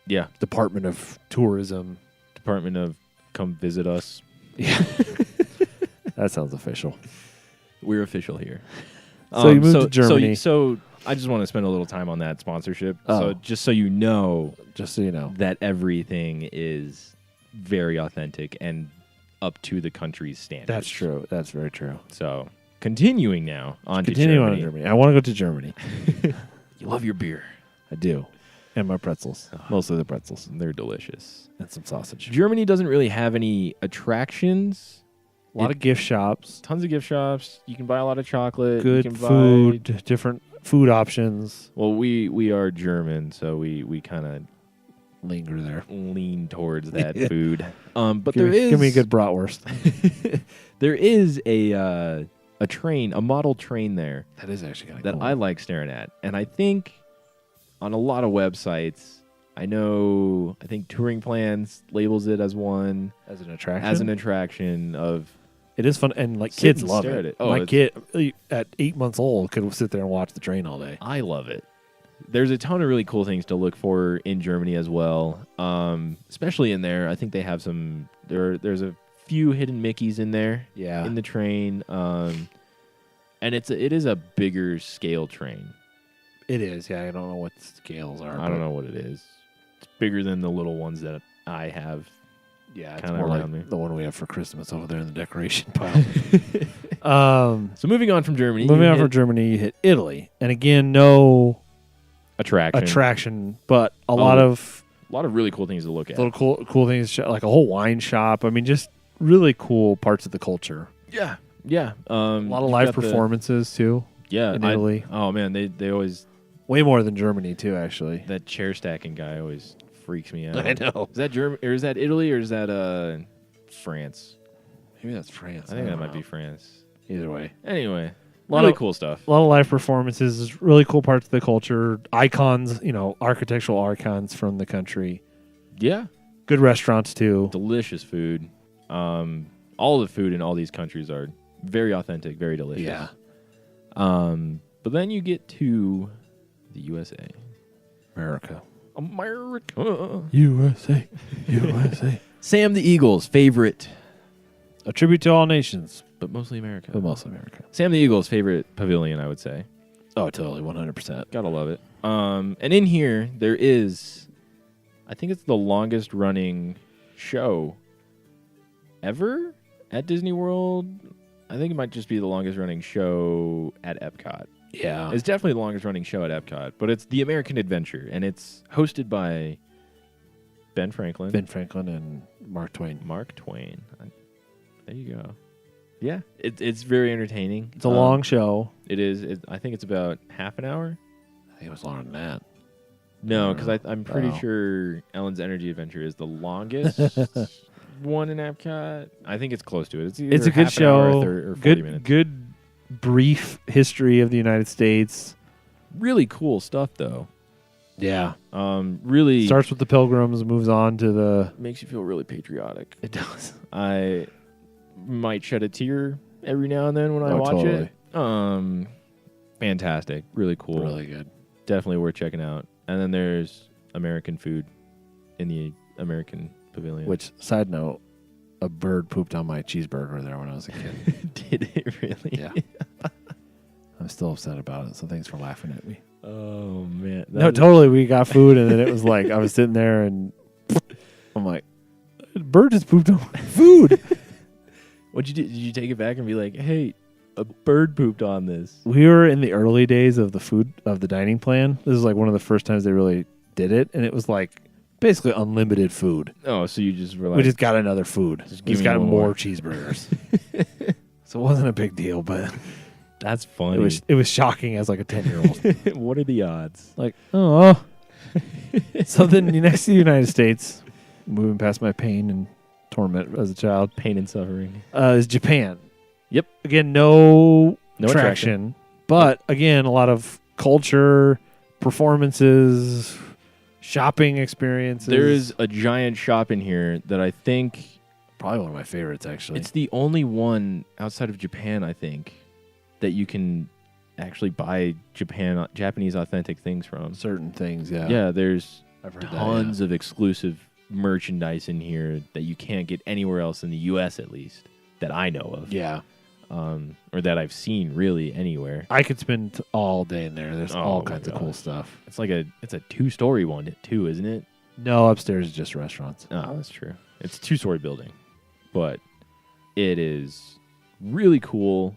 Speaker 2: Yeah.
Speaker 1: Department of Tourism.
Speaker 2: Department of Come Visit Us.
Speaker 1: Yeah. That sounds official.
Speaker 2: We're official here.
Speaker 1: So you moved to Germany.
Speaker 2: So I just want to spend a little time on that sponsorship.
Speaker 1: Oh.
Speaker 2: So just so you know
Speaker 1: that
Speaker 2: everything is very authentic and up to the country's standards.
Speaker 1: That's true. That's very true.
Speaker 2: So continuing now on to
Speaker 1: Germany. I want to go to Germany.
Speaker 2: You love your beer.
Speaker 1: I do. And my pretzels. Mostly the pretzels.
Speaker 2: They're delicious.
Speaker 1: And some sausage.
Speaker 2: Germany doesn't really have any attractions.
Speaker 1: A lot of gift shops.
Speaker 2: Tons of gift shops. You can buy a lot of chocolate.
Speaker 1: Good
Speaker 2: you can
Speaker 1: food. Different food options.
Speaker 2: Well, we are German, so we kind of
Speaker 1: linger there.
Speaker 2: Lean towards that food. But
Speaker 1: give me a good bratwurst.
Speaker 2: There is a train, a model train there.
Speaker 1: That is actually kind of
Speaker 2: that
Speaker 1: cool.
Speaker 2: I like staring at. And I think on a lot of websites, I think Touring Plans labels it as one.
Speaker 1: As an attraction?
Speaker 2: As an attraction of...
Speaker 1: It is fun, and kids love
Speaker 2: it.
Speaker 1: it. My kid, at 8 months old, could sit there and watch the train all day.
Speaker 2: I love it. There's a ton of really cool things to look for in Germany as well. Especially in there, I think they have some... There's a few hidden Mickeys in there.
Speaker 1: Yeah.
Speaker 2: In the train. And it is a bigger scale train.
Speaker 1: It is, yeah. I don't know what the scales are.
Speaker 2: I don't know what it is. It's bigger than the little ones that I have.
Speaker 1: Yeah,
Speaker 2: it's more like
Speaker 1: the one we have for Christmas over there in the decoration pile.
Speaker 2: So moving on from Germany.
Speaker 1: Germany, you hit Italy. And again, no attraction, but a lot of
Speaker 2: really cool things to look at.
Speaker 1: Little cool things, like a whole wine shop. I mean, just really cool parts of the culture.
Speaker 2: Yeah. Yeah.
Speaker 1: A lot of live performances, too.
Speaker 2: Yeah.
Speaker 1: In Italy.
Speaker 2: Oh, man. They always...
Speaker 1: Way more than Germany, too, actually.
Speaker 2: That chair stacking guy always freaks me out.
Speaker 1: I know.
Speaker 2: Is that Germany, or is that Italy, or is that France?
Speaker 1: Maybe that's France.
Speaker 2: I think that might be France.
Speaker 1: Either way.
Speaker 2: Anyway, a lot of cool stuff.
Speaker 1: A lot of live performances, really cool parts of the culture, icons, architectural icons from the country.
Speaker 2: Yeah.
Speaker 1: Good restaurants, too.
Speaker 2: Delicious food. All the food in all these countries are very authentic, very delicious.
Speaker 1: Yeah.
Speaker 2: But then you get to the USA.
Speaker 1: America.
Speaker 2: USA. Sam the Eagle's favorite.
Speaker 1: A tribute to all nations.
Speaker 2: But mostly America.
Speaker 1: Sam
Speaker 2: the Eagle's favorite pavilion, I would say.
Speaker 1: Oh, totally. 100%.
Speaker 2: Gotta love it. And in here, there is, I think it's the longest running show ever at Disney World. I think it might just be the longest running show at Epcot.
Speaker 1: Yeah.
Speaker 2: It's definitely the longest running show at Epcot, but it's The American Adventure, and it's hosted by Ben Franklin.
Speaker 1: And Mark Twain.
Speaker 2: There you go. Yeah, it's very entertaining.
Speaker 1: It's a long show.
Speaker 2: It is. I think it's about half an hour.
Speaker 1: I think it was longer than that.
Speaker 2: No, because I'm pretty sure Ellen's Energy Adventure is the longest one in Epcot. I think it's close to it.
Speaker 1: It's a good show.
Speaker 2: Or 40 minutes.
Speaker 1: Good brief history of the United States.
Speaker 2: Really cool stuff, though.
Speaker 1: Yeah.
Speaker 2: Really
Speaker 1: starts with the Pilgrims, moves on to the...
Speaker 2: Makes you feel really patriotic.
Speaker 1: It does.
Speaker 2: I might shed a tear every now and then when I watch it. Fantastic. Really cool.
Speaker 1: Really good.
Speaker 2: Definitely worth checking out. And then there's American food in the American Pavilion.
Speaker 1: Which, side note, a bird pooped on my cheeseburger there when I was a kid.
Speaker 2: Did it really?
Speaker 1: Yeah. I'm still upset about it, so thanks for laughing at me.
Speaker 2: Oh, man.
Speaker 1: No, totally. We got food, and then it was like, I was sitting there, and I'm like, a bird just pooped on my food.
Speaker 2: What'd you do? Did you take it back and be like, hey, a bird pooped on this?
Speaker 1: We were in the early days of the dining plan. This is like one of the first times they really did it, and it was like basically unlimited food.
Speaker 2: Oh, so you just were like...
Speaker 1: We just got another food. We just got more cheeseburgers. So it wasn't a big deal, but...
Speaker 2: That's funny.
Speaker 1: It was shocking as like a 10-year-old.
Speaker 2: What are the odds?
Speaker 1: Like, oh. So then next to the United States, moving past my pain and torment as a child.
Speaker 2: Pain and suffering.
Speaker 1: Is Japan.
Speaker 2: Yep.
Speaker 1: Again, no attraction. But again, a lot of culture, performances, shopping experiences.
Speaker 2: There is a giant shop in here that I think...
Speaker 1: Probably one of my favorites, actually.
Speaker 2: It's the only one outside of Japan, I think, that you can actually buy Japanese authentic things from.
Speaker 1: Certain things, yeah.
Speaker 2: Yeah, there's
Speaker 1: I've heard
Speaker 2: tons of exclusive merchandise in here that you can't get anywhere else in the U.S. at least that I know of.
Speaker 1: Yeah.
Speaker 2: Or that I've seen really anywhere.
Speaker 1: I could spend all day in there. There's all kinds of cool stuff.
Speaker 2: It's like it's a 2-story one too, isn't it?
Speaker 1: No, upstairs is just restaurants.
Speaker 2: Oh, that's true. It's a 2-story building, but it is really cool.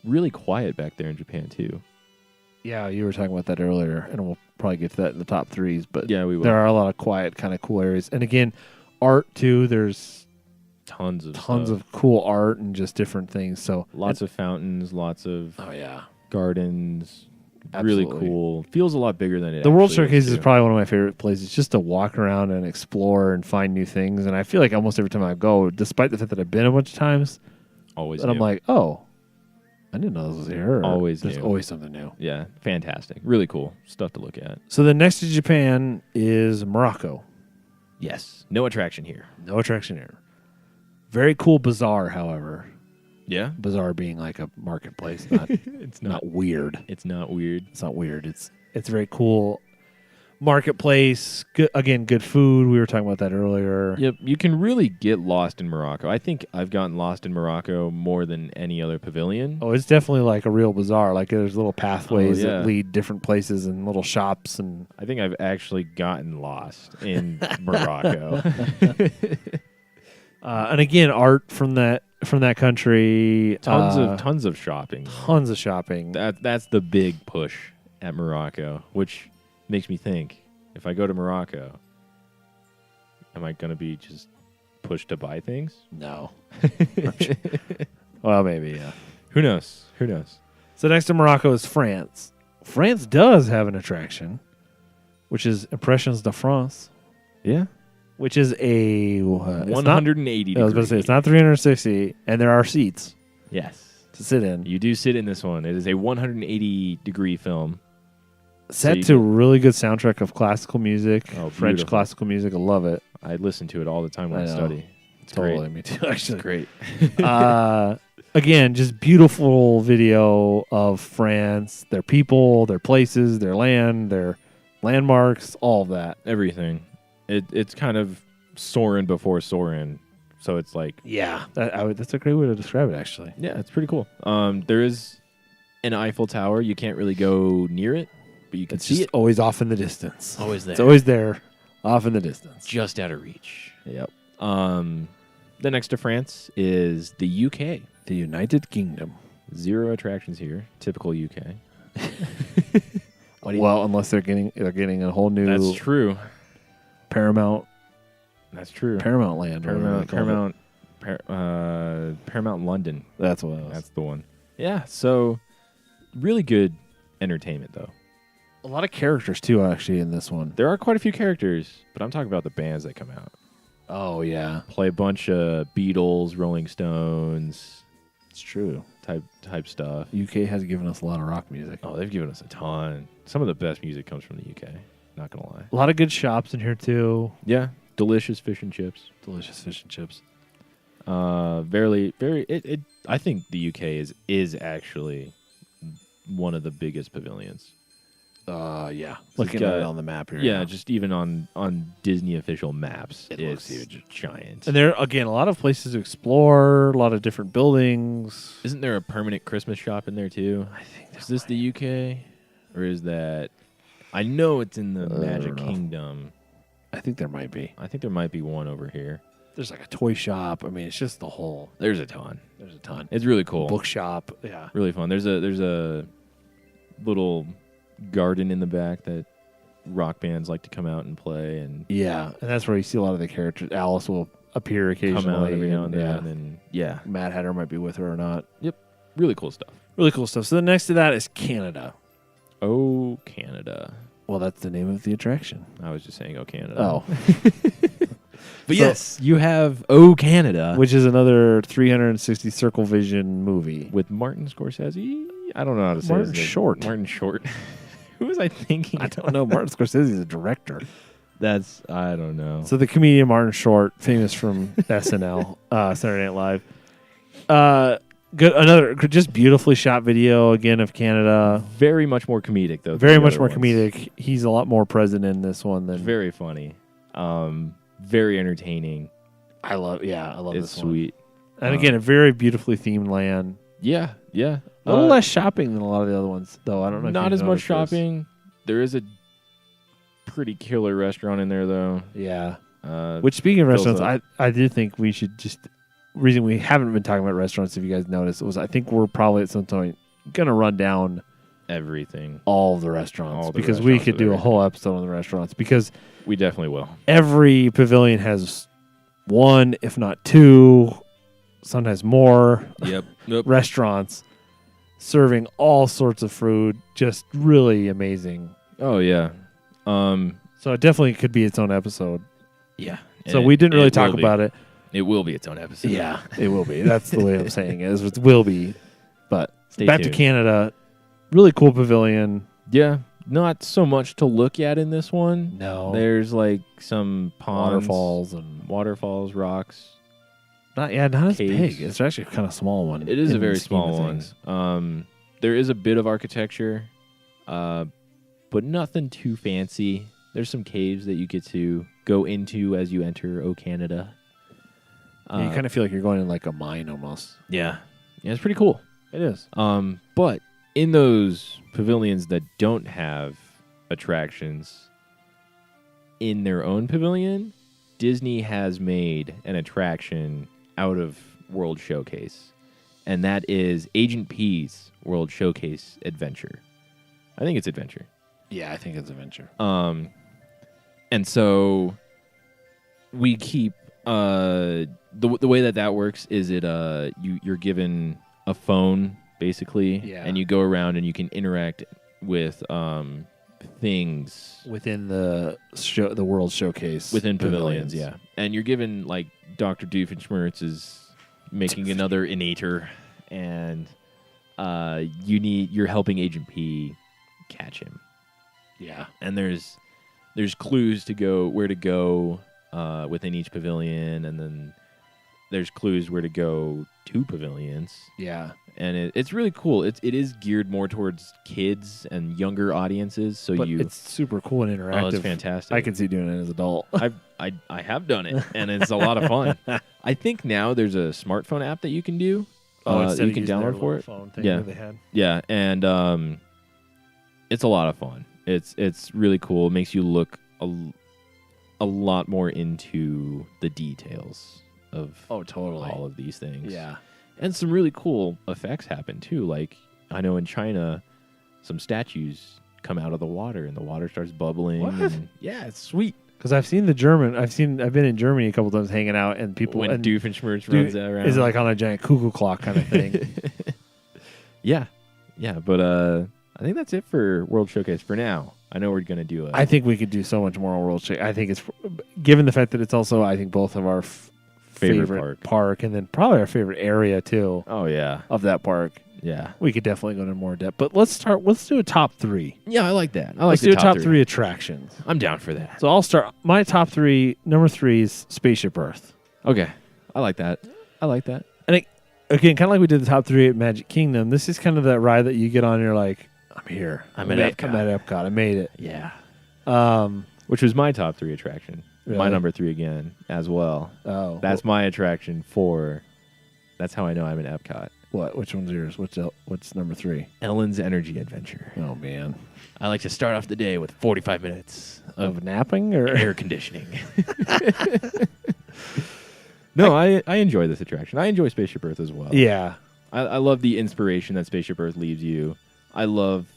Speaker 2: Really quiet back there in Japan too.
Speaker 1: Yeah, you were talking about that earlier, and we'll probably get to that in the top threes. But
Speaker 2: yeah, we will.
Speaker 1: There are a lot of quiet, kind of cool areas, and again, art too. There's
Speaker 2: tons
Speaker 1: of cool art and just different things. So
Speaker 2: lots of fountains, lots of gardens.
Speaker 1: Absolutely.
Speaker 2: Really cool. Feels a lot bigger than it.
Speaker 1: The World Showcase is probably one of my favorite places, just to walk around and explore and find new things. And I feel like almost every time I go, despite the fact that I've been a bunch of times,
Speaker 2: always.
Speaker 1: And I'm like, oh, I didn't know this was here.
Speaker 2: Always
Speaker 1: there's
Speaker 2: new.
Speaker 1: always something new.
Speaker 2: Yeah, fantastic. Really cool stuff to look at.
Speaker 1: So the next to Japan is Morocco.
Speaker 2: Yes, no attraction here.
Speaker 1: No attraction here. Very cool bazaar, however.
Speaker 2: Yeah,
Speaker 1: bazaar being like a marketplace, not
Speaker 2: it's
Speaker 1: not weird.
Speaker 2: It's not weird.
Speaker 1: It's not weird. It's very cool marketplace. Good food. We were talking about that earlier.
Speaker 2: Yep, you can really get lost in Morocco. I think I've gotten lost in Morocco more than any other pavilion.
Speaker 1: Oh, it's definitely like a real bazaar. Like there's little pathways
Speaker 2: that
Speaker 1: lead different places and little shops. And
Speaker 2: I think I've actually gotten lost in Morocco.
Speaker 1: And again, art from that country.
Speaker 2: Tons of shopping.
Speaker 1: Tons of shopping.
Speaker 2: That's the big push at Morocco, which makes me think, if I go to Morocco, am I going to be just pushed to buy things?
Speaker 1: No. Well, maybe, yeah.
Speaker 2: Who knows?
Speaker 1: So next to Morocco is France. France does have an attraction, which is Impressions de France.
Speaker 2: Yeah.
Speaker 1: Which is a
Speaker 2: 180
Speaker 1: I was about to say, it's not 360, and there are seats.
Speaker 2: Yes.
Speaker 1: To sit in.
Speaker 2: You do sit in this one. It is a 180-degree film.
Speaker 1: Set to a really good soundtrack of classical music, French classical music. I love it.
Speaker 2: I listen to it all the time when I study. It's
Speaker 1: totally,
Speaker 2: great.
Speaker 1: Me too, actually.
Speaker 2: It's great.
Speaker 1: Again, just beautiful video of France, their people, their places, their land, their landmarks, all of that.
Speaker 2: Everything. It's kind of Soarin' before Soarin'. So it's like...
Speaker 1: Yeah. That's a great way to describe it, actually.
Speaker 2: Yeah, it's pretty cool. There is an Eiffel Tower. You can't really go near it, but you can see it.
Speaker 1: Always off in the distance.
Speaker 2: Always there.
Speaker 1: It's always there, off in the distance.
Speaker 2: Just out of reach.
Speaker 1: Yep.
Speaker 2: Then next to France is the UK.
Speaker 1: The United Kingdom.
Speaker 2: 0 attractions here. Typical UK.
Speaker 1: Well, unless they're getting a whole new...
Speaker 2: That's true.
Speaker 1: Paramount.
Speaker 2: That's true.
Speaker 1: Paramount Land.
Speaker 2: Paramount London.
Speaker 1: That's what it was.
Speaker 2: That's the one. Yeah, so really good entertainment, though.
Speaker 1: A lot of characters, too, actually, in this one.
Speaker 2: There are quite a few characters, but I'm talking about the bands that come out.
Speaker 1: Oh, yeah.
Speaker 2: Play a bunch of Beatles, Rolling Stones.
Speaker 1: It's true.
Speaker 2: Type stuff.
Speaker 1: UK has given us a lot of rock music.
Speaker 2: Oh, they've given us a ton. Some of the best music comes from the UK. Not going to lie.
Speaker 1: A lot of good shops in here, too.
Speaker 2: Yeah. Delicious fish and chips.
Speaker 1: Delicious fish and chips.
Speaker 2: Very. I think the UK is actually one of the biggest pavilions.
Speaker 1: Yeah. Looking at it on the map here.
Speaker 2: Yeah, just even on Disney official maps,
Speaker 1: it looks huge.
Speaker 2: Giant.
Speaker 1: And there, again, a lot of places to explore, a lot of different buildings.
Speaker 2: Isn't there a permanent Christmas shop in there, too?
Speaker 1: I think
Speaker 2: is this the UK? Or is that... I know it's in the Magic Kingdom.
Speaker 1: I think there might be.
Speaker 2: I think there might be one over here.
Speaker 1: There's like a toy shop. I mean, it's just the whole...
Speaker 2: There's a ton.
Speaker 1: It's
Speaker 2: really cool.
Speaker 1: Bookshop. Yeah.
Speaker 2: Really fun. There's a little garden in the back that rock bands like to come out and play. And
Speaker 1: yeah, and that's where you see a lot of the characters. Alice will appear occasionally.
Speaker 2: Come out every now and then. And yeah.
Speaker 1: Mad Hatter might be with her or not.
Speaker 2: Yep. Really cool stuff.
Speaker 1: So the next to that is Canada.
Speaker 2: Oh, Canada.
Speaker 1: Well, that's the name of the attraction.
Speaker 2: I was just saying, oh, Canada.
Speaker 1: Oh.
Speaker 2: But yes, you have Oh, Canada.
Speaker 1: Which is another 360 Circle Vision movie.
Speaker 2: With Martin Scorsese? I don't know how to say
Speaker 1: Martin
Speaker 2: his name.
Speaker 1: Short.
Speaker 2: Martin Short. Who was I thinking?
Speaker 1: I don't know. Martin Scorsese is a director.
Speaker 2: I don't know.
Speaker 1: So the comedian Martin Short, famous from SNL, Saturday Night Live. Good. Another just beautifully shot video again of Canada.
Speaker 2: Very much more comedic though.
Speaker 1: Very much more comedic. He's a lot more present in this one than.
Speaker 2: Very funny. Very entertaining.
Speaker 1: I love this one.
Speaker 2: It's sweet.
Speaker 1: And again, a very beautifully themed land.
Speaker 2: Yeah.
Speaker 1: A little less shopping than a lot of the other ones, though. I don't know.
Speaker 2: Not as much shopping. There is a pretty killer restaurant in there, though.
Speaker 1: Yeah. Which, speaking of restaurants, I do think we should just. Reason we haven't been talking about restaurants, if you guys noticed, was I think we're probably at some point gonna run down
Speaker 2: everything,
Speaker 1: all of the restaurants, because we could do a whole episode on the restaurants, because
Speaker 2: we definitely will.
Speaker 1: Every pavilion has one, if not two, sometimes more.
Speaker 2: Yep.
Speaker 1: Restaurants serving all sorts of food, just really amazing.
Speaker 2: Oh yeah.
Speaker 1: So it definitely could be its own episode.
Speaker 2: Yeah.
Speaker 1: So we didn't really talk about it.
Speaker 2: It will be its own episode.
Speaker 1: Yeah, it will be. That's the way I'm saying it. It will be. But back to Canada, really cool pavilion.
Speaker 2: Yeah, not so much to look at in this one.
Speaker 1: No.
Speaker 2: There's like some ponds,
Speaker 1: waterfalls,
Speaker 2: rocks.
Speaker 1: Not as big. It's actually a kind of small one.
Speaker 2: It is a very small one. There is a bit of architecture, but nothing too fancy. There's some caves that you get to go into as you enter Canada.
Speaker 1: You kind of feel like you're going in like a mine almost.
Speaker 2: Yeah, it's pretty cool.
Speaker 1: It is.
Speaker 2: But in those pavilions that don't have attractions in their own pavilion, Disney has made an attraction out of World Showcase, and that is Agent P's World Showcase Adventure. I think it's Adventure.
Speaker 1: Yeah, I think it's Adventure.
Speaker 2: And so we keep the way that works is you're given a phone basically, and you go around and you can interact with things
Speaker 1: within the World Showcase
Speaker 2: within pavilions. Yeah, and you're given like Dr. Doofenshmirtz is making another innator, and you're helping Agent P catch him.
Speaker 1: Yeah,
Speaker 2: and there's clues to where to go within each pavilion, and then there's clues where to go to pavilions.
Speaker 1: Yeah,
Speaker 2: and it's really cool. It is geared more towards kids and younger audiences. So it's
Speaker 1: super cool and interactive.
Speaker 2: Oh, it's fantastic.
Speaker 1: I can see doing it as an adult.
Speaker 2: I have done it, and it's a lot of fun. I think now there's a smartphone app that you can do. You can download for it.
Speaker 1: Phone thing that they had.
Speaker 2: Yeah, and it's a lot of fun. It's really cool. It makes you look a lot more into the details of all of these things.
Speaker 1: Yeah.
Speaker 2: And some really cool effects happen too. Like I know in China, some statues come out of the water and the water starts bubbling.
Speaker 1: What?
Speaker 2: Yeah, it's sweet.
Speaker 1: Because I've been in Germany a couple times hanging out, and people
Speaker 2: when Doofenshmirtz runs around.
Speaker 1: Is it like on a giant cuckoo clock kind of thing?
Speaker 2: Yeah. But I think that's it for World Showcase for now. I know we're going to do
Speaker 1: I think we could do so much more on World Showcase. I think it's, given the fact that it's also, I think, both of our favorite park, and then probably our favorite area, too.
Speaker 2: Oh, yeah.
Speaker 1: Of that park.
Speaker 2: Yeah.
Speaker 1: We could definitely go into more depth. But let's do a top three.
Speaker 2: Yeah, I like that.
Speaker 1: Let's do a top three attractions.
Speaker 2: I'm down for that.
Speaker 1: So I'll start. My top three, number 3 is Spaceship Earth.
Speaker 2: Okay. I like that.
Speaker 1: And again, kind of like we did the top 3 at Magic Kingdom, this is kind of that ride that you get on and you're like, I'm here.
Speaker 2: I'm at
Speaker 1: Epcot. I made it.
Speaker 2: Yeah. Which was my top 3 attraction.
Speaker 1: Really?
Speaker 2: My number 3 again as well.
Speaker 1: Oh.
Speaker 2: That's my attraction for. That's how I know I'm in Epcot.
Speaker 1: What? Which one's yours? What's number 3?
Speaker 2: Ellen's Energy Adventure.
Speaker 1: Oh, man.
Speaker 2: I like to start off the day with 45 minutes
Speaker 1: of napping or
Speaker 2: air conditioning. No, I enjoy this attraction. I enjoy Spaceship Earth as well.
Speaker 1: Yeah.
Speaker 2: I love the inspiration that Spaceship Earth leaves you. I love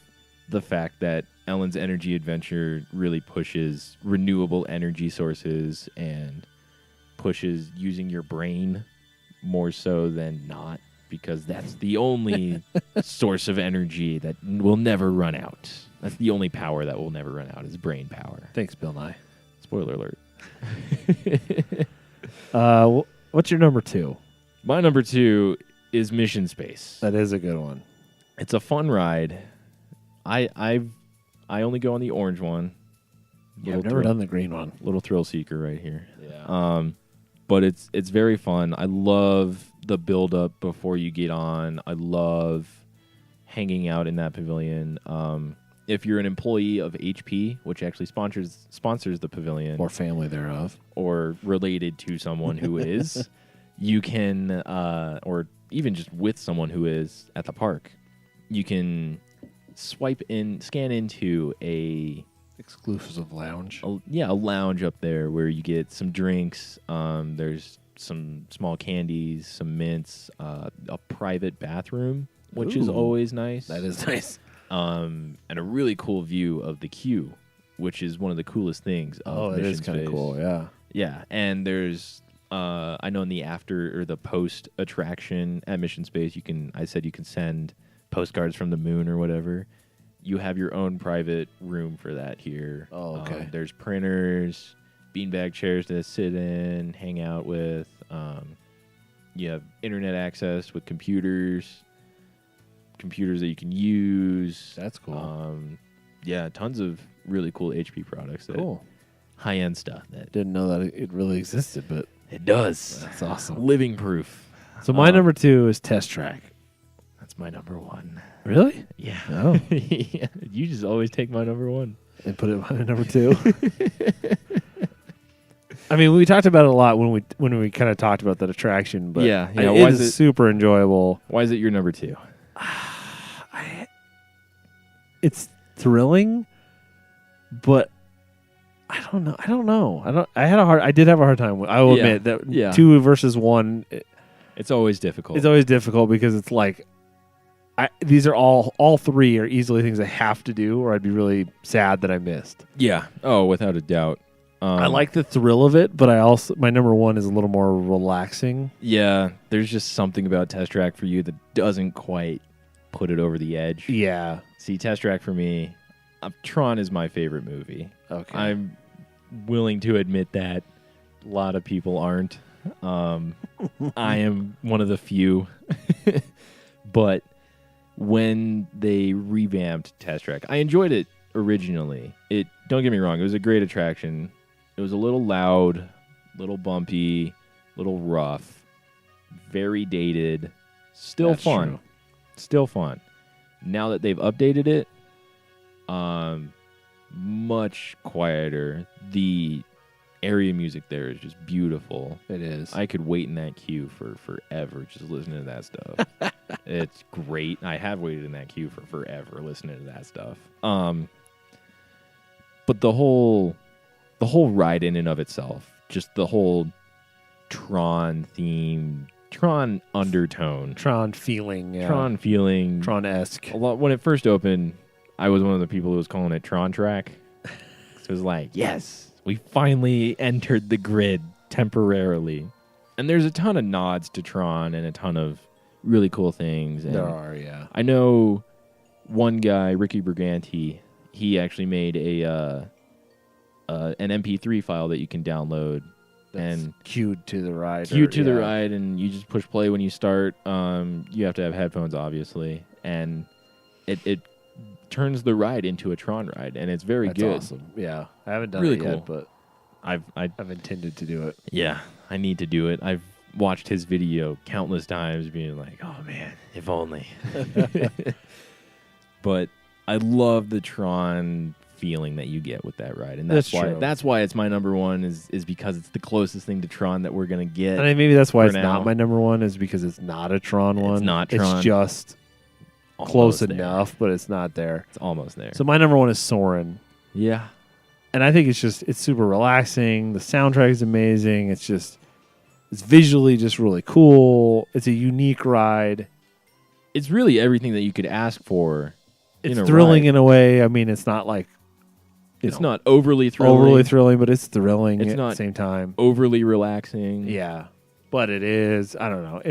Speaker 2: the fact that Ellen's Energy Adventure really pushes renewable energy sources and pushes using your brain more so than not, because that's the only source of energy that will never run out. That's the only power that will never run out is brain power.
Speaker 1: Thanks, Bill Nye.
Speaker 2: Spoiler alert.
Speaker 1: What's your number 2?
Speaker 2: My number 2 is Mission Space.
Speaker 1: That is a good one.
Speaker 2: It's a fun ride. I only go on the orange one.
Speaker 1: Yeah, I've never done the green one.
Speaker 2: Little thrill seeker right here.
Speaker 1: Yeah.
Speaker 2: But it's very fun. I love the build up before you get on. I love hanging out in that pavilion. If you're an employee of HP, which actually sponsors the pavilion,
Speaker 1: or family thereof,
Speaker 2: or related to someone who is, you can, or even just with someone who is at the park, you can scan into a
Speaker 1: exclusive lounge.
Speaker 2: A lounge up there where you get some drinks. There's some small candies, some mints, a private bathroom, which is always nice.
Speaker 1: That is nice.
Speaker 2: And a really cool view of the queue, which is one of the coolest things. Of
Speaker 1: it is kind of cool. Yeah.
Speaker 2: Yeah, and there's I know in the after or the post attraction at Mission Space, you can send postcards from the moon or whatever. You have your own private room for that here.
Speaker 1: Oh, okay.
Speaker 2: There's printers, beanbag chairs to sit in, hang out with. You have internet access with computers that you can use.
Speaker 1: That's cool.
Speaker 2: Yeah, tons of really cool HP products.
Speaker 1: Cool.
Speaker 2: High-end stuff. That
Speaker 1: Didn't know that it really existed, but
Speaker 2: it does.
Speaker 1: That's awesome.
Speaker 2: Living proof.
Speaker 1: So my number 2 is Test Track.
Speaker 2: That's my number 1.
Speaker 1: Really?
Speaker 2: Yeah.
Speaker 1: Oh.
Speaker 2: Yeah. You just always take my number 1.
Speaker 1: And put it my number 2. I mean, we talked about it a lot when we kind of talked about that attraction, but
Speaker 2: yeah.
Speaker 1: It is super enjoyable.
Speaker 2: Why is it your number 2?
Speaker 1: It's thrilling, but I don't know. I did have a hard time. I will admit that 2 versus 1.
Speaker 2: It's always difficult.
Speaker 1: It's always difficult because it's like these are all 3 are easily things I have to do, or I'd be really sad that I missed.
Speaker 2: Yeah. Oh, without a doubt.
Speaker 1: I like the thrill of it, but my number 1 is a little more relaxing.
Speaker 2: Yeah, there's just something about Test Track for you that doesn't quite put it over the edge.
Speaker 1: Yeah.
Speaker 2: See, Test Track for me, Tron is my favorite movie.
Speaker 1: Okay.
Speaker 2: I'm willing to admit that a lot of people aren't. I am one of the few. But when they revamped Test Track, I enjoyed it originally. Don't get me wrong, it was a great attraction. It was a little loud, a little bumpy, a little rough, very dated, still fun.
Speaker 1: True.
Speaker 2: Still fun. Now that they've updated it, much quieter. The area music there is just beautiful.
Speaker 1: It is.
Speaker 2: I could wait in that queue for forever just listening to that stuff. It's great. I have waited in that queue for forever listening to that stuff. But the whole ride in and of itself, just the whole Tron theme, Tron undertone,
Speaker 1: Tron feeling, yeah.
Speaker 2: Tron feeling,
Speaker 1: Tron-esque.
Speaker 2: A lot. When it first opened, I was one of the people who was calling it Tron Track. So it was like, yes, we finally entered the grid temporarily. And there's a ton of nods to Tron and a ton of really cool things. And
Speaker 1: there are, yeah.
Speaker 2: I know one guy, Ricky Briganti, he actually made an MP3 file that you can download.
Speaker 1: That's
Speaker 2: and
Speaker 1: queued to the ride.
Speaker 2: The ride, and you just push play when you start. You have to have headphones, obviously, and it turns the ride into a Tron ride, and it's very good.
Speaker 1: That's awesome. Yeah, I haven't done
Speaker 2: really
Speaker 1: it
Speaker 2: cool.
Speaker 1: yet, but I've intended to do it.
Speaker 2: Yeah, I need to do it. I've watched his video countless times, being like, "Oh man, if only." But I love the Tron feeling that you get with that ride, and that's why it's my number 1 is because it's the closest thing to Tron that we're gonna get.
Speaker 1: And maybe that's why it's
Speaker 2: now.
Speaker 1: not my number 1 is because it's not a Tron one.
Speaker 2: It's not Tron.
Speaker 1: It's just close enough, but it's not there.
Speaker 2: It's almost there.
Speaker 1: So my number 1 is Soarin'.
Speaker 2: Yeah,
Speaker 1: and I think it's super relaxing. The soundtrack is amazing. It's visually just really cool. It's a unique ride.
Speaker 2: It's really everything that you could ask for.
Speaker 1: It's thrilling
Speaker 2: ride.
Speaker 1: In a way. I mean, it's not like
Speaker 2: it's not overly thrilling.
Speaker 1: But it's thrilling
Speaker 2: it's
Speaker 1: at
Speaker 2: not
Speaker 1: the same time.
Speaker 2: Overly relaxing.
Speaker 1: Yeah, but it is. I don't know.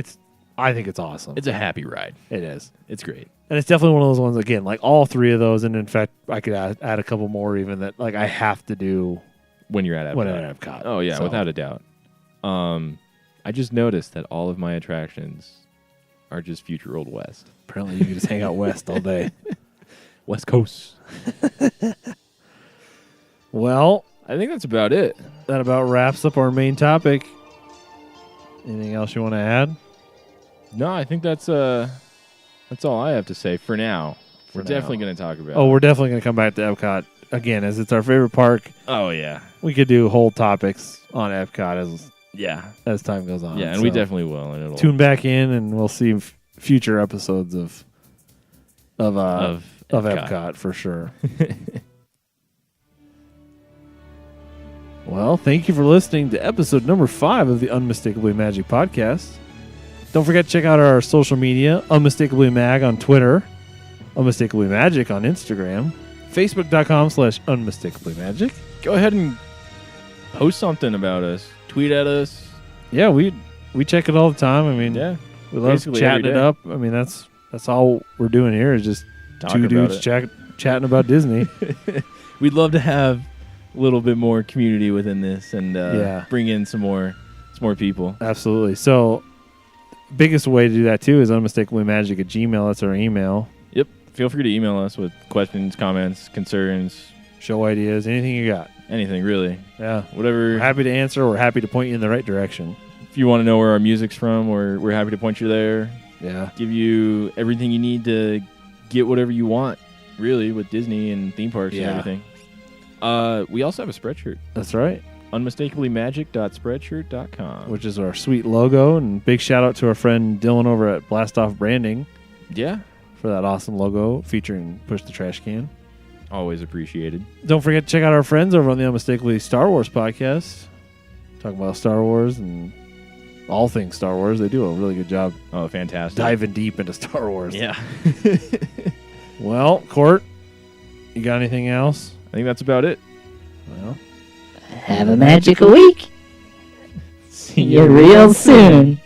Speaker 1: I think it's awesome.
Speaker 2: It's a happy ride.
Speaker 1: It is.
Speaker 2: It's great.
Speaker 1: And it's definitely one of those ones, again, like all 3 of those. And in fact, I could add a couple more even that like I have to do
Speaker 2: when you're at
Speaker 1: Epcot.
Speaker 2: Oh, yeah, without a doubt. I just noticed that all of my attractions are just Future Old West.
Speaker 1: Apparently you can just hang out west all day.
Speaker 2: West Coast.
Speaker 1: Well,
Speaker 2: I think that's about it.
Speaker 1: That about wraps up our main topic. Anything else you want to add?
Speaker 2: No, I think that's all I have to say for now. We're definitely going to talk about it.
Speaker 1: We're definitely going to come back to Epcot again, as it's our favorite park.
Speaker 2: Oh, yeah.
Speaker 1: We could do whole topics on Epcot as time goes on.
Speaker 2: Yeah, and we definitely will. And it'll
Speaker 1: tune back in, and we'll see future episodes of Epcot for sure. Well, thank you for listening to episode number 5 of the Unmistakably Magic Podcast. Don't forget to check out our social media, Unmistakably Mag on Twitter, Unmistakably Magic on Instagram, Facebook.com/Unmistakably Magic.
Speaker 2: Go ahead and post something about us. Tweet at us.
Speaker 1: Yeah, we check it all the time. I mean, we love chatting it up. I mean, that's all we're doing here is just two dudes chatting about Disney.
Speaker 2: We'd love to have a little bit more community within this and bring in some more people.
Speaker 1: Absolutely. So, biggest way to do that too is unmistakablymagic@gmail.com. That's our email.
Speaker 2: Yep. Feel free to email us with questions, comments, concerns,
Speaker 1: show ideas, anything you got.
Speaker 2: Anything, really.
Speaker 1: Yeah.
Speaker 2: Whatever.
Speaker 1: We're happy to answer. We're happy to point you in the right direction.
Speaker 2: If you want to know where our music's from, we're happy to point you there.
Speaker 1: Yeah.
Speaker 2: Give you everything you need to get whatever you want, really, with Disney and theme parks and everything. We also have a Spreadshirt.
Speaker 1: That's right.
Speaker 2: Unmistakablymagic.spreadshirt.com.
Speaker 1: Which is our sweet logo. And big shout out to our friend Dylan over at Blast Off Branding.
Speaker 2: Yeah.
Speaker 1: For that awesome logo featuring Push the Trash Can.
Speaker 2: Always appreciated.
Speaker 1: Don't forget to check out our friends over on the Unmistakably Star Wars podcast. Talking about Star Wars and all things Star Wars. They do a really good job.
Speaker 2: Oh, fantastic.
Speaker 1: Diving deep into Star Wars.
Speaker 2: Yeah.
Speaker 1: Well, Court, you got anything else?
Speaker 2: I think that's about it.
Speaker 1: Well,
Speaker 3: have a magical week. See you real soon.